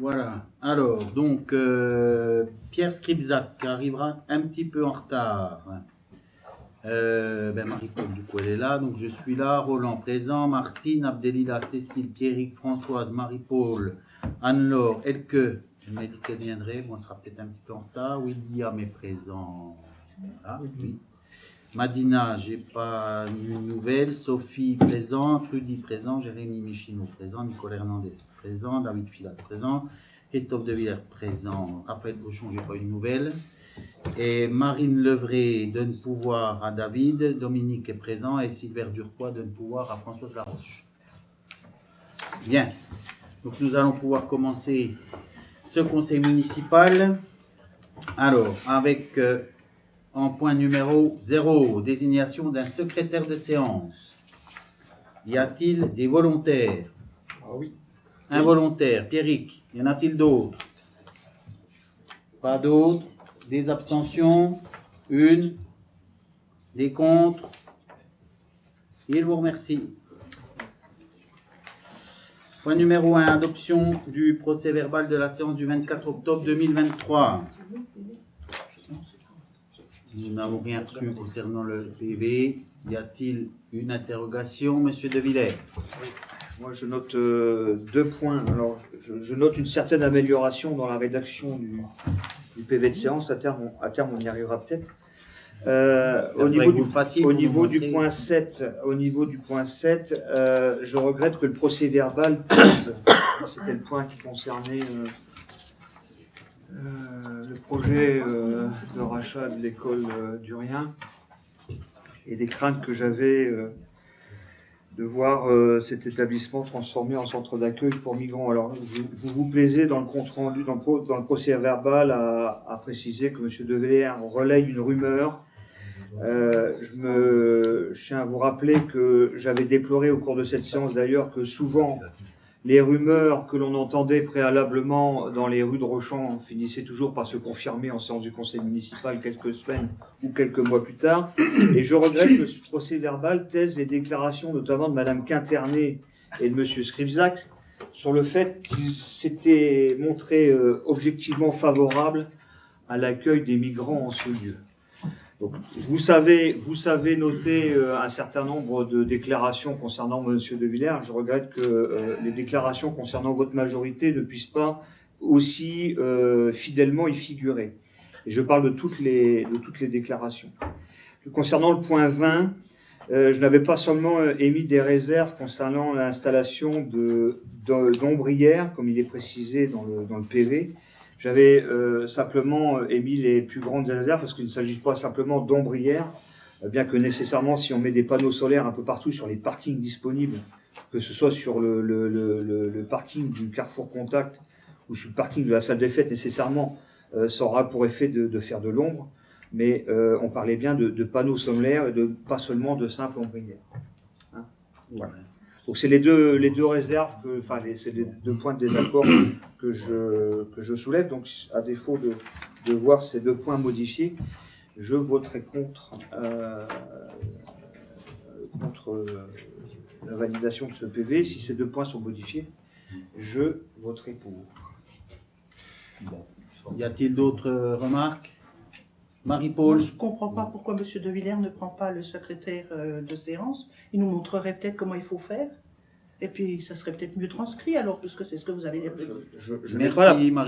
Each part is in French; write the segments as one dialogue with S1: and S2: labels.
S1: Voilà. Alors, donc, Pierre Scribzac arrivera un petit peu en retard. Marie-Paul, du coup, elle est là. Donc, je suis là. Roland, présent. Martine, Abdelila, Cécile, Pierrick, Françoise, Marie-Paul, Anne-Laure, Elke. Elle m'a dit qu'elle viendrait. Bon, elle sera peut-être un petit peu en retard. William est présent. Voilà, oui. Madina, j'ai pas de nouvelles. Sophie, présente. Rudy, présent. Jérémy Michino, présent. Nicolas Hernandez, présent. David Filat, présent. Christophe Devillers, présent. Raphaël Cochon, j'ai pas eu de nouvelles. Et Marine Levray donne pouvoir à David. Dominique est présent. Et Sylvain Durpois donne pouvoir à Françoise Laroche. Bien. Donc, nous allons pouvoir commencer ce conseil municipal. Alors, avec... en point numéro 0, désignation d'un secrétaire de séance. Y a-t-il des volontaires?
S2: Ah oui.
S1: Involontaires. Pierrick, y en a-t-il d'autres? Pas d'autres. Des abstentions? Une. Des contre? Il vous remercie. Point numéro 1, adoption du procès verbal de la séance du 24 octobre 2023. Nous n'avons rien reçu concernant le PV. Y a-t-il une interrogation, Monsieur De Villers?
S2: Oui. Moi, je note 2 points. Alors, je note une certaine amélioration dans la rédaction du PV de séance. À terme, on y arrivera peut-être. Au niveau du point 7, je regrette que le procès verbal, c'était le point qui concernait le projet de rachat de l'école d'Urien et des craintes que j'avais de voir cet établissement transformé en centre d'accueil pour migrants. Alors, vous plaisez dans le compte rendu, dans le procès verbal, à préciser que M. Devillers relaye une rumeur. Je tiens à vous rappeler que j'avais déploré au cours de cette séance d'ailleurs que souvent les rumeurs que l'on entendait préalablement dans les rues de Rochon finissaient toujours par se confirmer en séance du conseil municipal quelques semaines ou quelques mois plus tard. Et je regrette que ce procès verbal taise les déclarations notamment de Mme Quinternet et de M. Scribzac sur le fait qu'ils s'étaient montrés objectivement favorables à l'accueil des migrants en ce lieu. Donc, vous savez noter un certain nombre de déclarations concernant M. De Villers. Je regrette que les déclarations concernant votre majorité ne puissent pas aussi fidèlement y figurer. Et je parle de toutes les déclarations. Concernant le point 20, je n'avais pas seulement émis des réserves concernant l'installation d'ombrières, comme il est précisé dans le PV. J'avais simplement émis les plus grandes réserves parce qu'il ne s'agit pas simplement d'ombrières, bien que nécessairement si on met des panneaux solaires un peu partout sur les parkings disponibles, que ce soit sur le parking du Carrefour Contact ou sur le parking de la salle des fêtes, nécessairement ça aura pour effet de faire de l'ombre, mais on parlait bien de panneaux solaires et pas seulement de simples ombrières. Hein, voilà. Donc c'est les deux réserves, c'est les 2 points de désaccord que je soulève. Donc à défaut de voir ces 2 points modifiés, je voterai contre la validation de ce PV. Si ces 2 points sont modifiés, je voterai pour.
S1: Bon. Y a-t-il d'autres remarques? Marie-Paul?
S3: Je ne comprends pas pourquoi M. De Villers ne prend pas le secrétaire de séance. Il nous montrerait peut-être comment il faut faire. Et puis, ça serait peut-être mieux transcrit alors, puisque c'est ce que vous avez dit.
S2: Je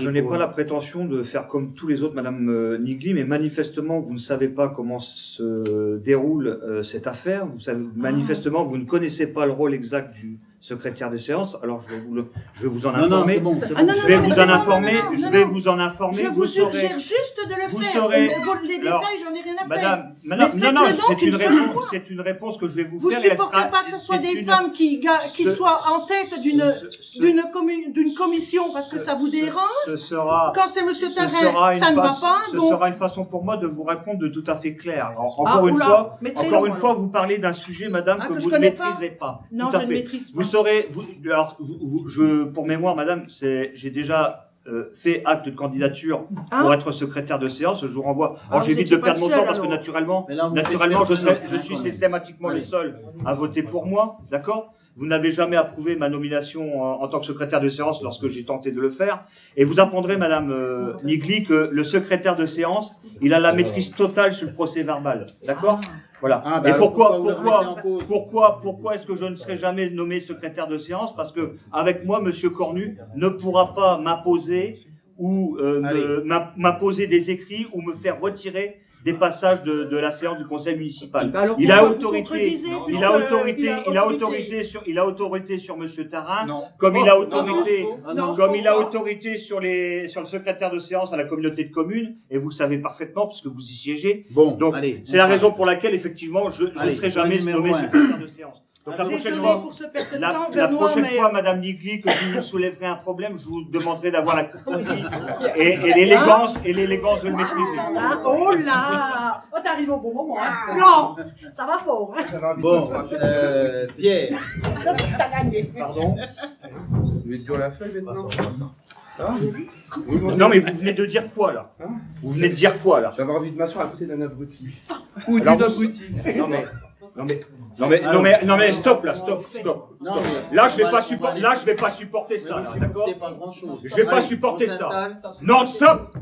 S2: n'ai pas la prétention de faire comme tous les autres, Madame Nigli, mais manifestement, vous ne savez pas comment se déroule cette affaire. Manifestement, vous ne connaissez pas le rôle exact du secrétaire de séance. Alors, je vais vous en informer. Je vais vous en informer.
S3: Je vous suggère juste de le faire.
S2: Saurez,
S3: les détails, j'en ai rien à faire.
S2: Madame, c'est une réponse que je vais vous faire.
S3: Vous ne supportez pas que ce soit des femmes qui soient en tête d'une commission parce que ça vous dérange. Quand c'est M. Terrain, ça ne va pas.
S2: Ce sera une façon pour moi de vous répondre de tout à fait clair. Encore une fois, vous parlez d'un sujet, madame, que vous ne maîtrisez pas.
S3: Non, je ne maîtrise pas.
S2: Pour mémoire, madame, j'ai déjà fait acte de candidature pour être secrétaire de séance. Je vous renvoie. Alors j'évite de perdre mon temps parce que naturellement, je suis systématiquement le seul à voter pour moi, d'accord? Vous n'avez jamais approuvé ma nomination en tant que secrétaire de séance lorsque j'ai tenté de le faire. Et vous apprendrez, Madame Nigli, que le secrétaire de séance, il a la maîtrise totale sur le procès verbal. D'accord? Voilà. Et pourquoi est-ce que je ne serai jamais nommé secrétaire de séance? Parce que avec moi, Monsieur Cornu ne pourra pas m'imposer ou m'imposer des écrits ou me faire retirer des passages de la séance du conseil municipal. Il a autorité sur Monsieur Tarin, comme il a autorité sur le secrétaire de séance à la communauté de communes, et vous le savez parfaitement puisque vous y siégez. Donc c'est la raison pour laquelle effectivement je ne serai jamais nommé secrétaire de séance. Donc la prochaine fois, Madame Nigli, que vous soulèverez un problème, je vous demanderai d'avoir la courtoisie et l'élégance de le maîtriser.
S3: Oh là! Oh, t'arrives au bon moment, hein? Non! Ça va fort, hein?
S1: Bon, Pierre.
S3: T'as gagné.
S2: Pardon?
S4: Vous voulez dire la feuille maintenant?
S2: Non, mais vous venez de dire quoi, là? Vous venez de dire quoi, là?
S4: J'avais envie de m'asseoir à côté d'un abruti.
S2: Ou d'une abruti. Non mais stop là, stop. Là je vais pas supporter ça, d'accord? Je vais pas supporter ça. Non, stop.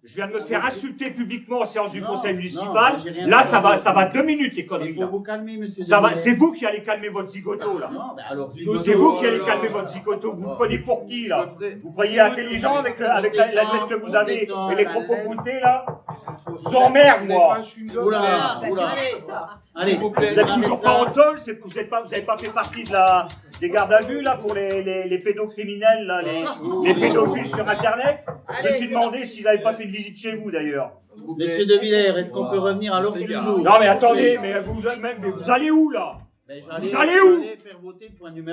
S2: Je viens de me faire insulter publiquement en séance du conseil municipal. Là, ça va 2 minutes, les conneries.
S1: Il faut vous calmer, monsieur.
S2: C'est vous qui allez calmer votre zigoto, là. C'est vous qui allez calmer votre zigoto. Vous prenez pour qui, là? Vous croyez intelligent avec la tête que vous avez et les propos que vous tenez, là? Je vous emmerde, moi.
S1: Oula. Allez,
S2: vous êtes toujours pas en tôle, c'est que vous n'avez pas fait partie des gardes à vue, là, pour les pédocriminels, là, les pédophiles sur Internet. Je me suis demandé s'ils n'avaient pas fait une visite chez vous, d'ailleurs.
S1: Monsieur De Villers, est-ce qu'on peut revenir à l'ordre du jour?
S2: Non, mais attendez, mais vous allez où, là? Vous allez où?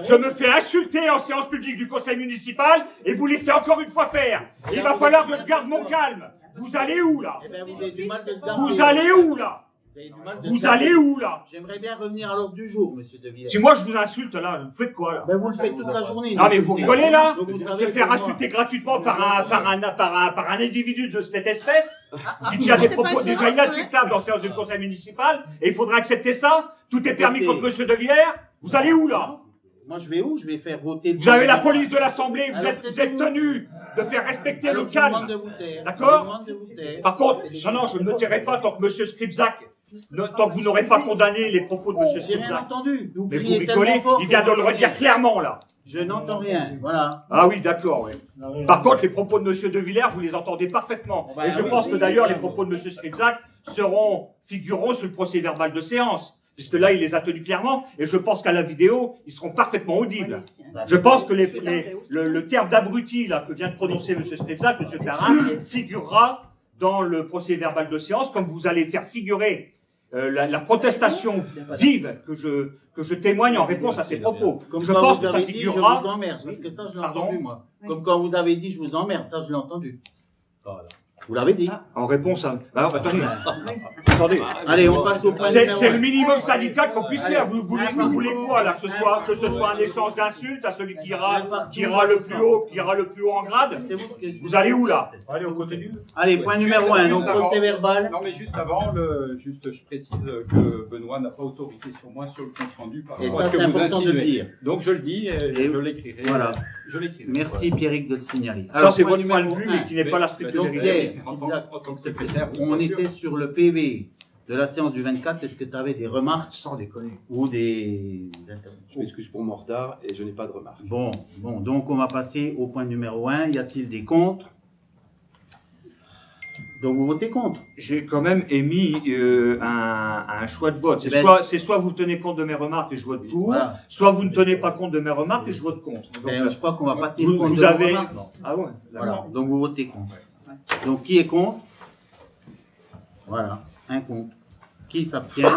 S2: Je me fais insulter en séance publique du conseil municipal et vous laissez encore une fois faire. Il va falloir que je garde mon calme. Vous allez où, là? Vous allez où, là? Vous allez où, là?
S1: J'aimerais bien revenir à l'ordre du jour, monsieur De Villers.
S2: Si moi je vous insulte, là, vous faites quoi, là?
S1: Ben vous le faites toute la journée.
S2: Non, mais vous rigolez, là? Vous se faire insulter gratuitement par un individu de cette espèce qui tient des propos déjà inacceptables en séance du conseil municipal, et il faudra accepter ça? Tout est permis contre monsieur De Villers? Vous allez où, là?
S1: Moi, je vais où? Je vais faire voter.
S2: Vous avez la police de l'Assemblée, vous êtes tenu de faire respecter le calme. D'accord? Par contre, non, je ne me tairai pas tant que monsieur Skripczak, tant que vous n'aurez pas condamné les propos de monsieur Skripczak.
S1: J'ai rien entendu.
S2: Mais vous rigolez, il vient de le redire clairement, là.
S1: Je n'entends rien, voilà.
S2: Ah oui, d'accord, oui. Par contre, les propos de monsieur De Villers, vous les entendez parfaitement. Et je pense que d'ailleurs, les propos de monsieur Skripczak figureront sur le procès verbal de séance. Puisque là, il les a tenus clairement, et je pense qu'à la vidéo, ils seront parfaitement audibles. Je pense que le terme d'abruti, là, que vient de prononcer M. Skripczak, M. Tarin, figurera dans le procès verbal de séance, comme vous allez faire figurer la protestation vive que je témoigne en réponse à ces propos. Je pense que ça figurera...
S1: Je vous emmerde, parce que ça, je l'ai entendu, moi. Comme quand vous avez dit, je vous emmerde, ça, je l'ai entendu. Voilà. Vous l'avez dit.
S2: En réponse à... Alors, attendez. Attendez.
S1: Allez, on passe au point numéro 1.
S2: C'est le minimum syndical qu'on puisse faire. Vous voulez quoi, là? Que ce soit un échange d'insultes à celui qui ira le plus haut en grade? Vous allez où, là?
S4: Allez, on continue.
S1: Allez, point numéro 1, donc procès verbal.
S4: Non, mais juste avant, je précise que Benoît n'a pas autorité sur moi sur le compte rendu par rapport à ce que vous insinuez. De le dire. Donc je le dis et je l'écrirai.
S1: Voilà.
S4: Je l'écrirai.
S1: Merci Pierrick de le signaler.
S2: Alors, c'est votre point de vue, mais qui n'est pas la stricte vérité.
S1: On était sur le PV de la séance du 24. Est-ce que tu avais des remarques?
S2: Sans déconner.
S1: Ou des interventions?
S4: Je m'excuse pour mon retard et je n'ai pas de remarques.
S1: Bon, donc on va passer au point numéro 1. Y a-t-il des contre? Donc vous votez contre?
S2: J'ai quand même émis un choix de vote. C'est soit vous tenez compte de mes remarques et je vote pour, voilà. Soit vous ne tenez pas compte de mes remarques et je vote contre.
S1: Donc, je crois qu'on va pas tenir compte de vos remarques.
S2: Ah ouais.
S1: Voilà. Donc vous votez contre. Donc qui est contre? Voilà, un contre. Qui s'abstient?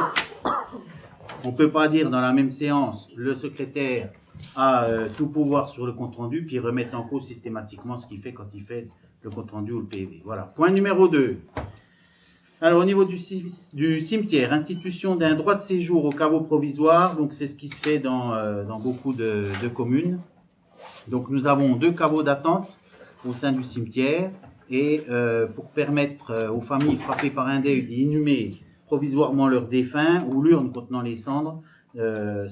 S1: On ne peut pas dire dans la même séance, le secrétaire a tout pouvoir sur le compte-rendu, puis remettre en cause systématiquement ce qu'il fait quand il fait le compte-rendu ou le PV. Voilà. Point numéro 2. Alors, au niveau du cimetière, institution d'un droit de séjour au caveau provisoire. Donc, c'est ce qui se fait dans beaucoup de communes. Donc, nous avons 2 caveaux d'attente au sein du cimetière. Et pour permettre aux familles frappées par un deuil d'inhumer provisoirement leurs défunts ou l'urne contenant les cendres, dans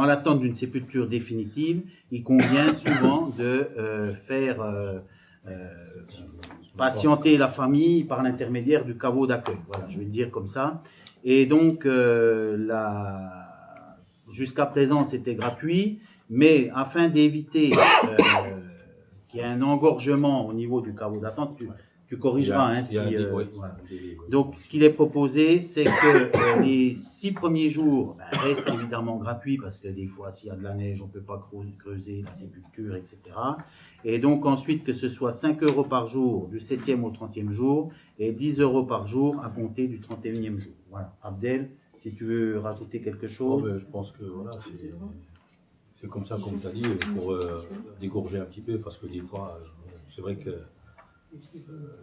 S1: l'attente d'une sépulture définitive, il convient souvent de faire patienter la famille par l'intermédiaire du caveau d'accueil. Voilà, je vais le dire comme ça. Et donc, jusqu'à présent, c'était gratuit, mais afin d'éviter qu'il y ait un engorgement au niveau du caveau d'attente, tu corrigeras. Hein, voilà. Donc, ce qu'il est proposé, c'est que les 6 premiers jours restent évidemment gratuits, parce que des fois, s'il y a de la neige, on ne peut pas creuser la sépulture, etc. Et donc, ensuite, que ce soit 5 € par jour du 7e au 30e jour, et 10 € par jour à compter du 31e jour. Voilà. Abdel, si tu veux rajouter quelque chose.
S5: Je pense que voilà, c'est comme ça, comme tu as dit, pour dégorger un petit peu, parce que des fois, c'est vrai que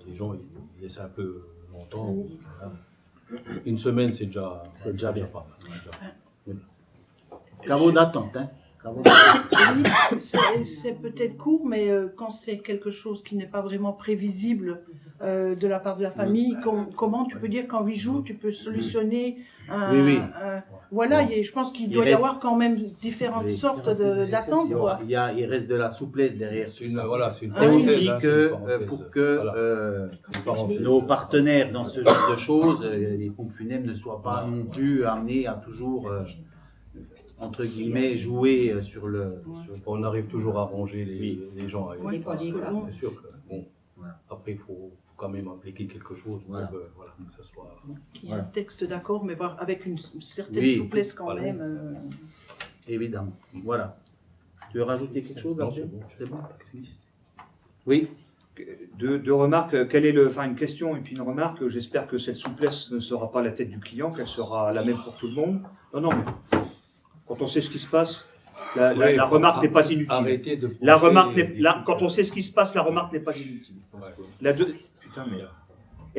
S5: les gens ils laissent un peu longtemps. Voilà. Une semaine, c'est déjà bien pas mal.
S1: Caveau d'attente, hein.
S3: Oui, c'est peut-être court, mais quand c'est quelque chose qui n'est pas vraiment prévisible de la part de la famille, comment tu peux dire qu'en 8 jours, tu peux solutionner voilà, je pense qu'il doit y avoir quand même différentes sortes d'attentes.
S1: Il reste de la souplesse derrière.
S5: C'est aussi
S1: pour que nos partenaires dans ce genre de choses, les pompes funèbres, ne soient pas non plus amenés à toujours... entre guillemets, jouer sur le...
S5: On arrive toujours à ranger les gens. C'est sûr que, après, il faut quand même appliquer quelque chose pour que ça soit...
S3: Il y a un texte d'accord, mais avec une certaine souplesse quand même.
S1: Évidemment. Voilà. Tu veux rajouter quelque chose?
S5: Non, c'est bon.
S1: Oui.
S2: Deux remarques. Une question et puis une remarque. J'espère que cette souplesse ne sera pas la tête du client, qu'elle sera la même pour tout le monde. Non, mais... Quand on sait ce qui se passe, la remarque n'est pas inutile. Quand on sait ce qui se passe, la remarque n'est pas inutile. Putain, mais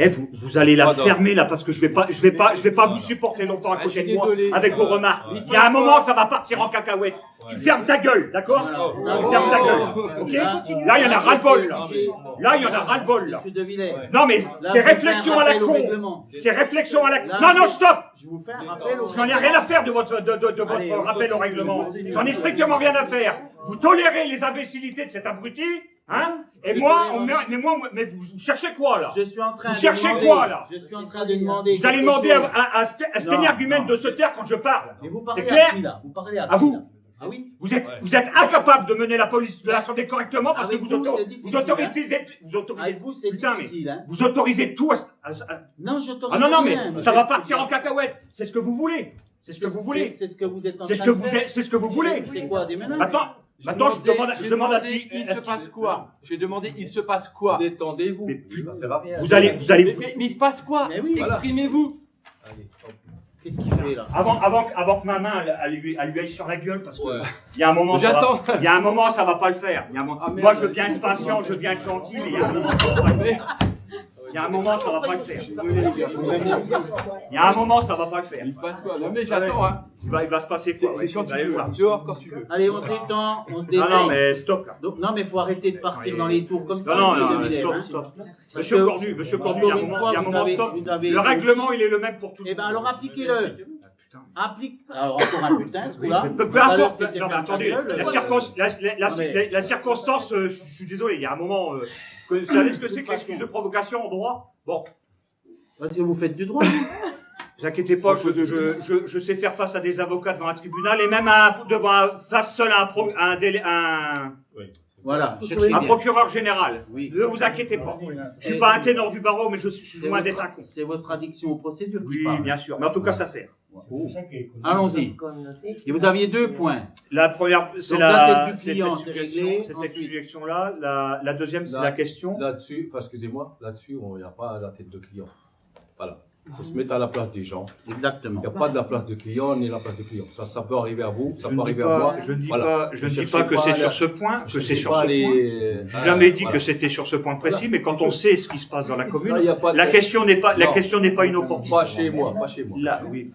S2: vous allez la fermer là, parce que je vais pas vous supporter longtemps à côté de moi avec vos remarques. Il y a un moment, ça va partir en cacahuète. Tu fermes ta gueule, d'accord? Tu fermes ta gueule. Ok? Là, il y en a ras-le-bol. Là, il y en a ras-le-bol. Non, mais c'est réflexion à la con. C'est réflexion à la con. Non, stop. J'en ai rien à faire de votre rappel au règlement. J'en ai strictement rien à faire. Vous tolérez les imbécilités de cet abruti, hein? Et mais vous cherchez quoi là?
S1: Je suis en train
S2: de cherchez quoi là?
S1: Je suis en train de demander.
S2: Vous allez demander à cet énergumène de se taire quand je parle. C'est clair?
S1: Vous parlez
S2: à vous.
S1: Ah oui?
S2: Vous êtes incapable de mener la police de l'Assemblée correctement parce que vous autorisez. Putain, mais vous autorisez tout
S1: Non, j'autorise.
S2: Non, mais ça va partir en cacahuète. C'est ce que vous voulez. C'est ce que vous voulez.
S1: C'est ce que vous êtes en train de faire.
S2: C'est ce que vous voulez.
S1: C'est quoi, des menaces?
S2: Maintenant, je demande à ce qu'il
S6: se passe quoi? J'ai demandé, il se passe quoi?
S5: Détendez-vous.
S2: Ça sert à rien. Vous allez.
S6: Mais il se passe quoi? Exprimez-vous.
S1: Qu'est-ce qu'il fait là?
S2: Avant que ma main elle lui aille sur la gueule, parce que il y a un moment, ça va pas le faire. Moi, je veux bien être patient, je veux bien être gentil, mais il y a un moment, ça va pas le faire. Il y a un moment, ça va pas le faire. Il y a un moment, ça va pas le faire.
S6: Il se passe quoi? Non mais j'attends, hein.
S2: Il va se passer quoi?
S6: C'est quand tu veux. Dehors quand tu veux.
S1: Allez, on se détend, on se détend.
S2: Non, mais stop là.
S1: Donc, non, mais faut arrêter de partir dans les tours comme ça.
S2: Non, stop. Monsieur Cornu, il y a un moment, stop. Le règlement, il est le même pour tout le monde.
S1: Eh ben, alors appliquez-le. Alors encore un putain, ce coup-là.
S2: Peu importe. Non, mais attendez, la circonstance, je suis désolé, il y a un moment. Vous savez ce que c'est que l'excuse de provocation en droit? Bon.
S1: Parce que vous faites du droit.
S2: Ne vous inquiétez pas, je sais faire face à des avocats devant un tribunal et même face seul à un procureur général. Oui. Ne vous inquiétez pas. Je suis pas un ténor du barreau, mais je suis loin d'être un con.
S1: C'est votre addiction aux procédures qui parle.
S2: Oui, bien sûr. Mais en tout cas, ça sert.
S1: Allons-y. Et vous aviez 2 points.
S2: La première, c'est cette suggestion-là. La deuxième, c'est la question.
S5: Là-dessus, excusez-moi, là-dessus, il n'y a pas la tête de client. Voilà. Il faut se mettre à la place des gens.
S1: Exactement.
S5: Il n'y a pas de la place de client ni la place de client. Ça peut arriver à vous, ça peut arriver à moi.
S2: Je ne dis pas que c'est sur ce point, que c'est sur ce point. J'ai jamais dit que c'était sur ce point précis, mais quand on sait ce qui se passe dans la commune, la question n'est pas inopportune.
S5: Pas chez moi.
S2: Là, oui.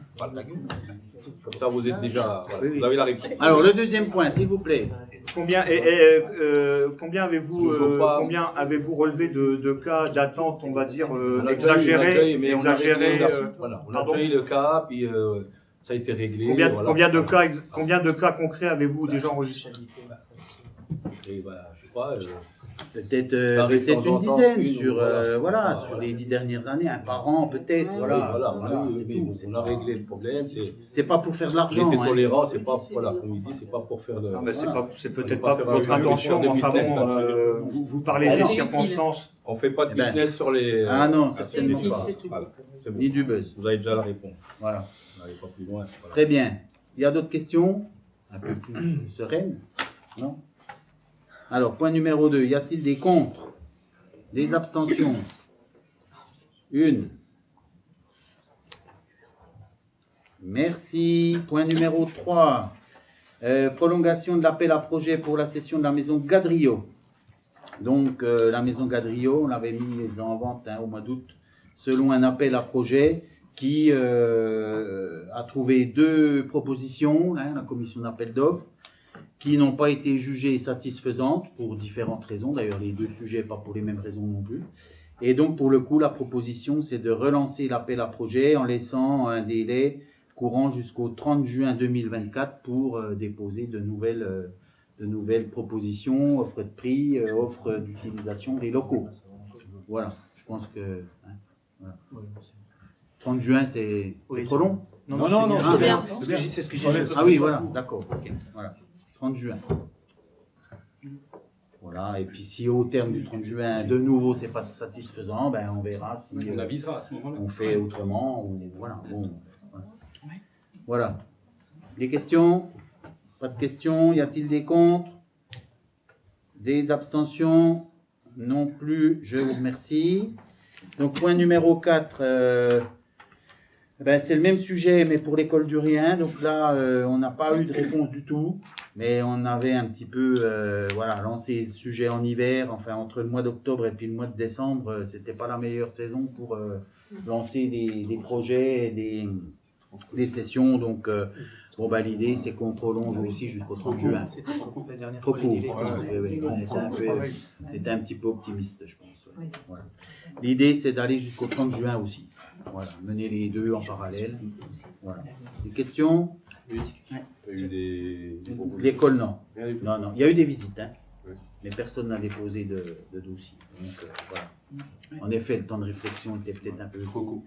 S5: Comme ça, vous êtes déjà, vous avez la réponse.
S1: Alors, le deuxième point, s'il vous plaît.
S2: combien avez-vous relevé de cas d'attente, on va dire, exagérés?
S5: Voilà, on a déjà eu le cas, puis ça a été réglé.
S2: Combien de cas concrets avez-vous déjà enregistrés?
S5: Et voilà, je sais pas.
S1: Peut-être une dizaine sur les 10 dernières années, un par an peut-être.
S5: On a réglé le problème.
S1: C'est pas pour faire de l'argent.
S5: On était tolérant, c'est pas, comme il dit, c'est pas pour faire de.
S2: C'est peut-être pas pour votre intention, mais enfin bon, vous parlez des circonstances.
S5: On fait pas de business sur les.
S1: Ah non, certainement pas.
S5: Voilà,
S1: ni du buzz.
S5: Vous avez déjà la réponse.
S1: Voilà.
S5: On n'allait pas plus loin. Voilà.
S1: Très bien. Il y a d'autres questions? Un peu plus sereines? Non? Alors, point numéro 2. Y a-t-il des contre? Des abstentions? Une. Merci. Point numéro 3. Prolongation de l'appel à projet pour la cession de la maison Gadrio. Donc, la maison Gadrio, on l'avait mise en vente au mois d'août selon un appel à projet qui a trouvé 2 propositions, la commission d'appel d'offres, qui n'ont pas été jugées satisfaisantes pour différentes raisons. D'ailleurs, les 2 sujets, pas pour les mêmes raisons non plus. Et donc, pour le coup, la proposition, c'est de relancer l'appel à projet en laissant un délai courant jusqu'au 30 juin 2024 pour déposer de nouvelles propositions, offres de prix, offres d'utilisation des locaux. Voilà, je pense que... voilà. 30 juin, c'est trop long?
S2: Non, c'est ce que j'ai dit.
S1: Ah oui, voilà, d'accord. Okay. Voilà. 30 juin. Voilà, et puis si au terme du 30 juin, de nouveau, c'est pas satisfaisant, ben on verra si
S4: on avisera à ce moment-là.
S1: On fait autrement. Ou, voilà, bon, voilà. Des questions? Pas de questions? Y a-t-il des contre? Des abstentions? Non plus, je vous remercie. Donc, point numéro 4. C'est le même sujet, mais pour l'école du rien. Donc là, on n'a pas eu de réponse du tout, mais on avait un petit peu lancé le sujet en hiver. Enfin, entre le mois d'octobre et puis le mois de décembre, c'était pas la meilleure saison pour lancer des projets et des sessions. Donc, l'idée, c'est qu'on prolonge aussi jusqu'au 30 juin. Trop court. On était un petit peu optimiste, je pense. Ouais. Voilà. L'idée, c'est d'aller jusqu'au 30 juin aussi. Voilà, mener les 2 en parallèle. Voilà. Des questions?
S7: Oui. Il y a eu des
S1: l'école, non. Non. Il y a eu des visites, mais personne n'a déposé de dossier. Donc, voilà. En effet, le temps de réflexion était peut-être un peu court.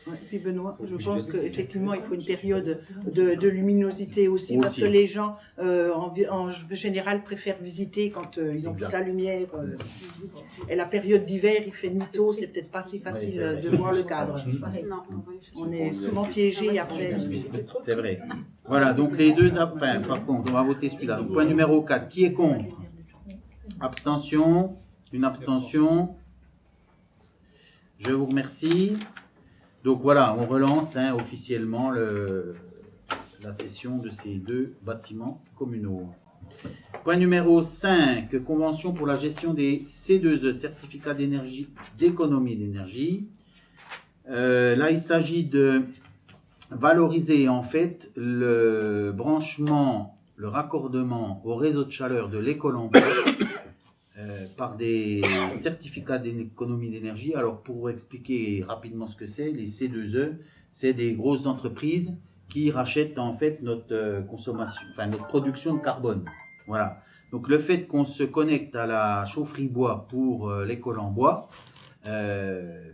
S3: Et puis Benoît, je pense qu'effectivement, il faut une période de luminosité aussi, parce que les gens, en général, préfèrent visiter quand ils ont toute la lumière. Et la période d'hiver, il fait nuit tôt, c'est peut-être pas si facile de voir le cadre. On est souvent piégé après.
S1: C'est vrai. Voilà, donc les 2... par contre, on va voter celui-là. Donc, point numéro 4. Qui est contre? Abstention. Une abstention. Je vous remercie. Donc voilà, on relance officiellement la cession de ces 2 bâtiments communaux. Point numéro 5, convention pour la gestion des C2E, certificats d'économie d'énergie. Là, il s'agit de valoriser en fait le branchement, le raccordement au réseau de chaleur de l'école en bois par des certificats d'économie d'énergie. Alors, pour expliquer rapidement ce que c'est, les C2E, c'est des grosses entreprises qui rachètent en fait notre consommation, notre production de carbone. Voilà. Donc, le fait qu'on se connecte à la chaufferie bois pour l'école en bois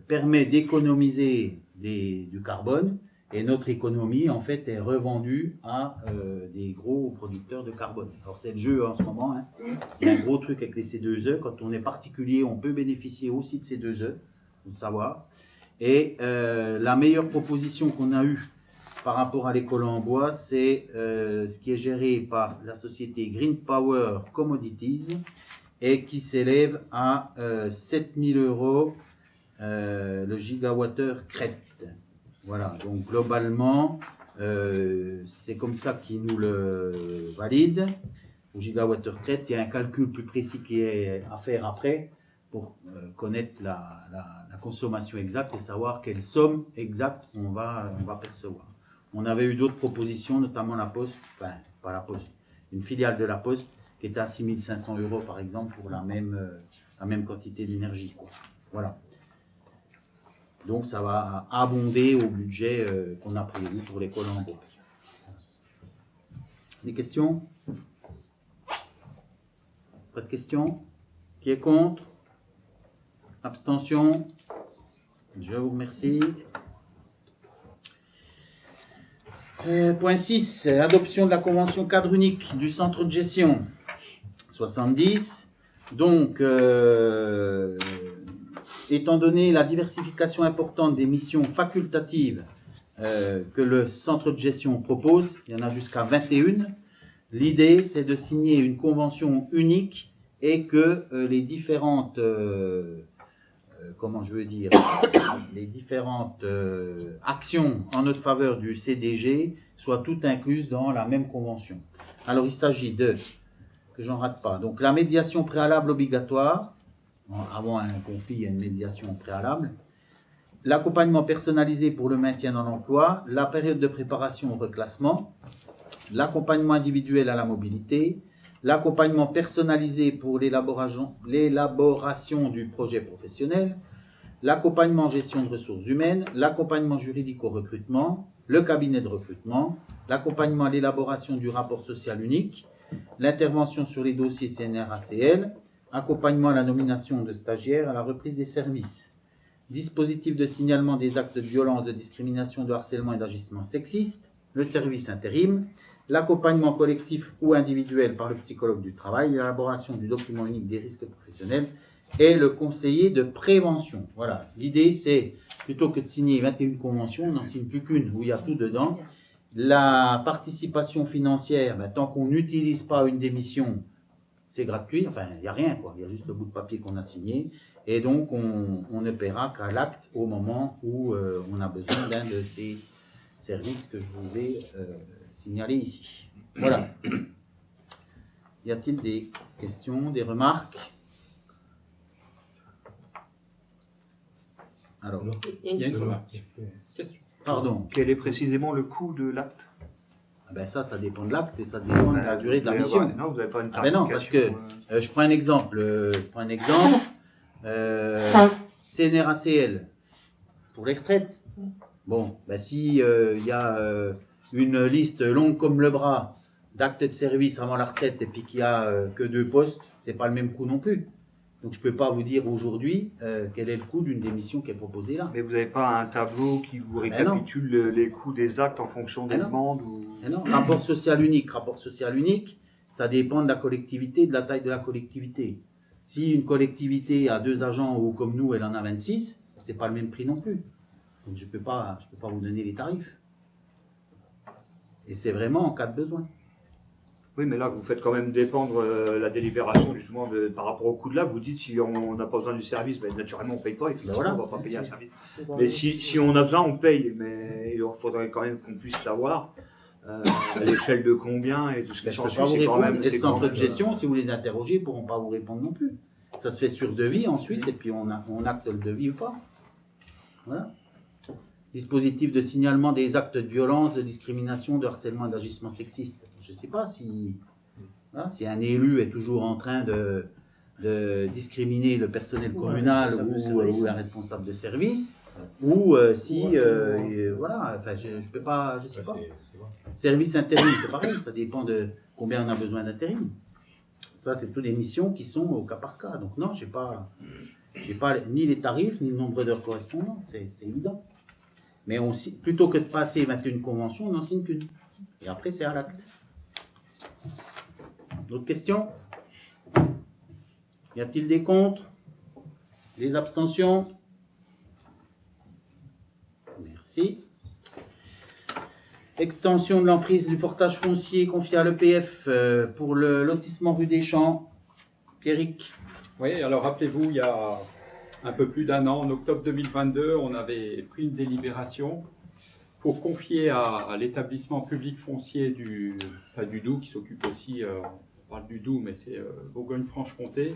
S1: permet d'économiser du carbone. Et notre économie, en fait, est revendue à des gros producteurs de carbone. Alors, c'est le jeu en ce moment. Il y a un gros truc avec les C2E. Quand on est particulier, on peut bénéficier aussi de C2E, faut le savoir. Et la meilleure proposition qu'on a eue par rapport à l'école en bois, c'est ce qui est géré par la société Green Power Commodities et qui s'élève à 7 000 € le gigawattheure crête. Voilà, donc globalement, c'est comme ça qu'ils nous le valident. Au gigawattheure crête, il y a un calcul plus précis qui est à faire après pour connaître la consommation exacte et savoir quelle somme exacte on va percevoir. On avait eu d'autres propositions, notamment la Poste, enfin pas la Poste, une filiale de la Poste qui est à 6 500 € par exemple pour la même quantité d'énergie. Voilà. Donc ça va abonder au budget qu'on a prévu pour l'école en gros. Des questions? Pas de questions? Qui est contre? Abstention? Je vous remercie. Point 6, adoption de la convention cadre unique du centre de gestion 70. Donc, étant donné la diversification importante des missions facultatives que le centre de gestion propose, il y en a jusqu'à 21, l'idée c'est de signer une convention unique et que les différentes, les différentes actions en notre faveur du CDG soient toutes incluses dans la même convention. Alors il s'agit de, que j'en rate pas, donc la médiation préalable obligatoire, avant un conflit il y a une médiation préalable, l'accompagnement personnalisé pour le maintien dans l'emploi, la période de préparation au reclassement, l'accompagnement individuel à la mobilité, l'accompagnement personnalisé pour l'élaboration du projet professionnel, l'accompagnement en gestion de ressources humaines, l'accompagnement juridique au recrutement, le cabinet de recrutement, l'accompagnement à l'élaboration du rapport social unique, l'intervention sur les dossiers CNRACL, accompagnement à la nomination de stagiaires, à la reprise des services, dispositif de signalement des actes de violence, de discrimination, de harcèlement et d'agissement sexiste, le service intérim, l'accompagnement collectif ou individuel par le psychologue du travail, l'élaboration du document unique des risques professionnels et le conseiller de prévention. Voilà, l'idée c'est, plutôt que de signer 21 conventions, on n'en signe plus qu'une où il y a tout dedans. La participation financière, tant qu'on n'utilise pas une des missions, c'est gratuit, enfin il n'y a rien, quoi. Il y a juste le bout de papier qu'on a signé, et donc on ne paiera qu'à l'acte au moment où on a besoin d'un de ces services que je vous ai signalés ici. Voilà. Y a-t-il des questions, des remarques? Alors,
S4: il y a une remarque. Question.
S1: Pardon.
S2: Quel est précisément le coût de l'acte?
S1: Ça dépend de l'acte et ça dépend de la durée de la mission.
S2: Non, vous n'avez pas une
S1: non, parce que je prends un exemple. CNRACL pour les retraites. Bon, si il y a une liste longue comme le bras d'actes de service avant la retraite et puis qu'il n'y a que 2 postes, c'est pas le même coût non plus. Donc je ne peux pas vous dire aujourd'hui quel est le coût d'une des missions qui est proposée là.
S2: Mais vous n'avez pas un tableau qui vous récapitule les coûts des actes en fonction des demandes
S1: Non, rapport social unique, ça dépend de la collectivité, de la taille de la collectivité. Si une collectivité a 2 agents ou comme nous, elle en a 26, c'est pas le même prix non plus. Donc je peux pas vous donner les tarifs. Et c'est vraiment en cas de besoin.
S2: Oui, mais là, vous faites quand même dépendre la délibération justement par rapport au coût de l'acte. Vous dites si on n'a pas besoin du service, naturellement on ne paye pas, effectivement, on ne va pas payer un service. Mais si on a besoin, on paye. Mais il faudrait quand même qu'on puisse savoir à l'échelle de combien et tout ce qui s'ensuit.
S1: Et le centre de gestion, si vous les interrogez, ils ne pourront pas vous répondre non plus. Ça se fait sur devis ensuite, et puis on acte le devis ou pas. Voilà. Dispositif de signalement des actes de violence, de discrimination, de harcèlement et d'agissement sexiste. Je ne sais pas si un élu est toujours en train de discriminer le personnel communal ou un responsable de service, ou si, voilà, enfin, je peux pas, je sais pas. Service intérim, c'est pareil, ça dépend de combien on a besoin d'intérim. Ça, c'est toutes des missions qui sont au cas par cas. Donc non, j'ai pas ni les tarifs, ni le nombre d'heures correspondantes, c'est évident. Mais plutôt que de passer 21 conventions, on n'en signe qu'une. Et après, c'est à l'acte. D'autres questions? Y a-t-il des contre? Des abstentions? Merci. Extension de l'emprise du portage foncier confié à l'EPF pour le lotissement rue des Champs. Pierrick.
S4: Oui, alors rappelez-vous, il y a un peu plus d'1 an, en octobre 2022, on avait pris une délibération pour confier à l'établissement public foncier du Doubs, qui s'occupe aussi, on parle du Doubs, mais c'est Bourgogne-Franche-Comté,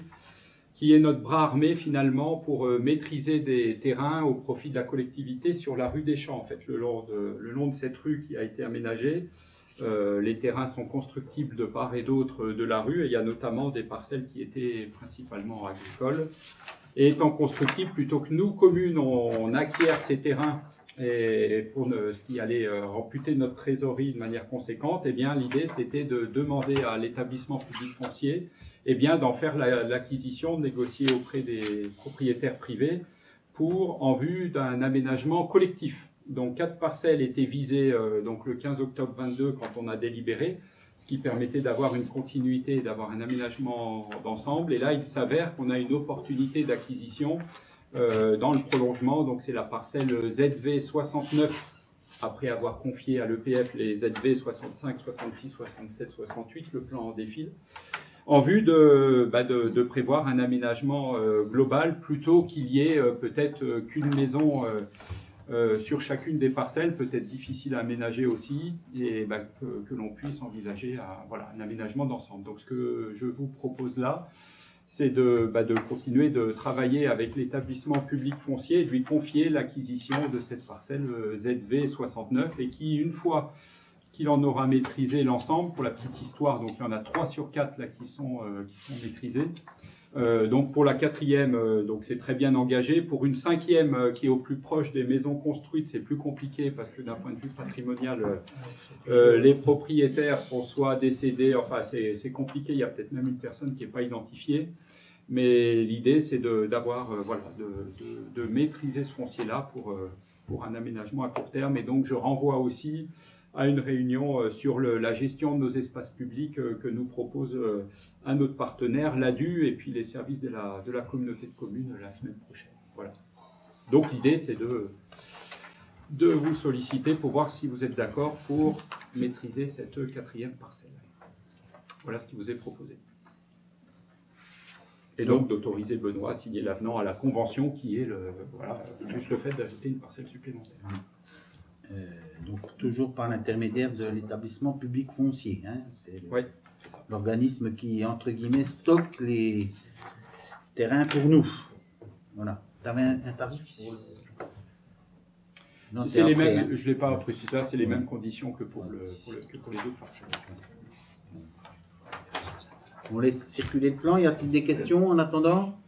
S4: qui est notre bras armé finalement pour maîtriser des terrains au profit de la collectivité sur la rue des Champs, en fait, le long de cette rue qui a été aménagée. Les terrains sont constructibles de part et d'autre de la rue, et il y a notamment des parcelles qui étaient principalement agricoles. Et étant constructibles, plutôt que nous, communes, on acquiert ces terrains et pour ce qui allait amputer notre trésorerie de manière conséquente, eh bien l'idée c'était de demander à l'établissement public foncier eh bien d'en faire l'acquisition, de négocier auprès des propriétaires privés en vue d'un aménagement collectif. Donc 4 parcelles étaient visées donc le 15 octobre 22 quand on a délibéré, ce qui permettait d'avoir une continuité, d'avoir un aménagement d'ensemble. Et là, il s'avère qu'on a une opportunité d'acquisition dans le prolongement. Donc c'est la parcelle ZV 69, après avoir confié à l'EPF les ZV 65, 66, 67, 68, le plan en défile, en vue de prévoir un aménagement global plutôt qu'il y ait peut-être qu'une maison sur chacune des parcelles, peut-être difficile à aménager aussi, et que l'on puisse envisager un aménagement d'ensemble. Donc ce que je vous propose là, c'est de continuer de travailler avec l'établissement public foncier et de lui confier l'acquisition de cette parcelle ZV 69, et qui, une fois qu'il en aura maîtrisé l'ensemble, pour la petite histoire, donc il y en a 3 sur 4 là qui sont maîtrisés. Donc pour la 4e, donc c'est très bien engagé. Pour une 5e qui est au plus proche des maisons construites, c'est plus compliqué parce que d'un point de vue patrimonial, les propriétaires sont soit décédés, enfin c'est compliqué, il y a peut-être même une personne qui n'est pas identifiée. Mais l'idée c'est de maîtriser ce foncier-là pour un aménagement à court terme. Et donc je renvoie aussi à une réunion sur la gestion de nos espaces publics que nous propose un notre partenaire, l'ADU, et puis les services de la communauté de communes la semaine prochaine. Voilà. Donc l'idée, c'est de vous solliciter pour voir si vous êtes d'accord pour maîtriser cette 4e parcelle. Voilà ce qui vous est proposé. Et donc d'autoriser Benoît à signer l'avenant à la convention qui est juste le fait d'ajouter une parcelle supplémentaire.
S1: Donc toujours par l'intermédiaire de l'établissement public foncier. Hein, c'est l'organisme qui, entre guillemets, stocke les terrains pour nous. Voilà. Tu avais un tarif ici? Non,
S4: c'est les mêmes, je ne l'ai pas précisé, c'est les mêmes conditions que pour les autres parcelles.
S1: On laisse circuler le plan. Y a-t-il des questions en attendant?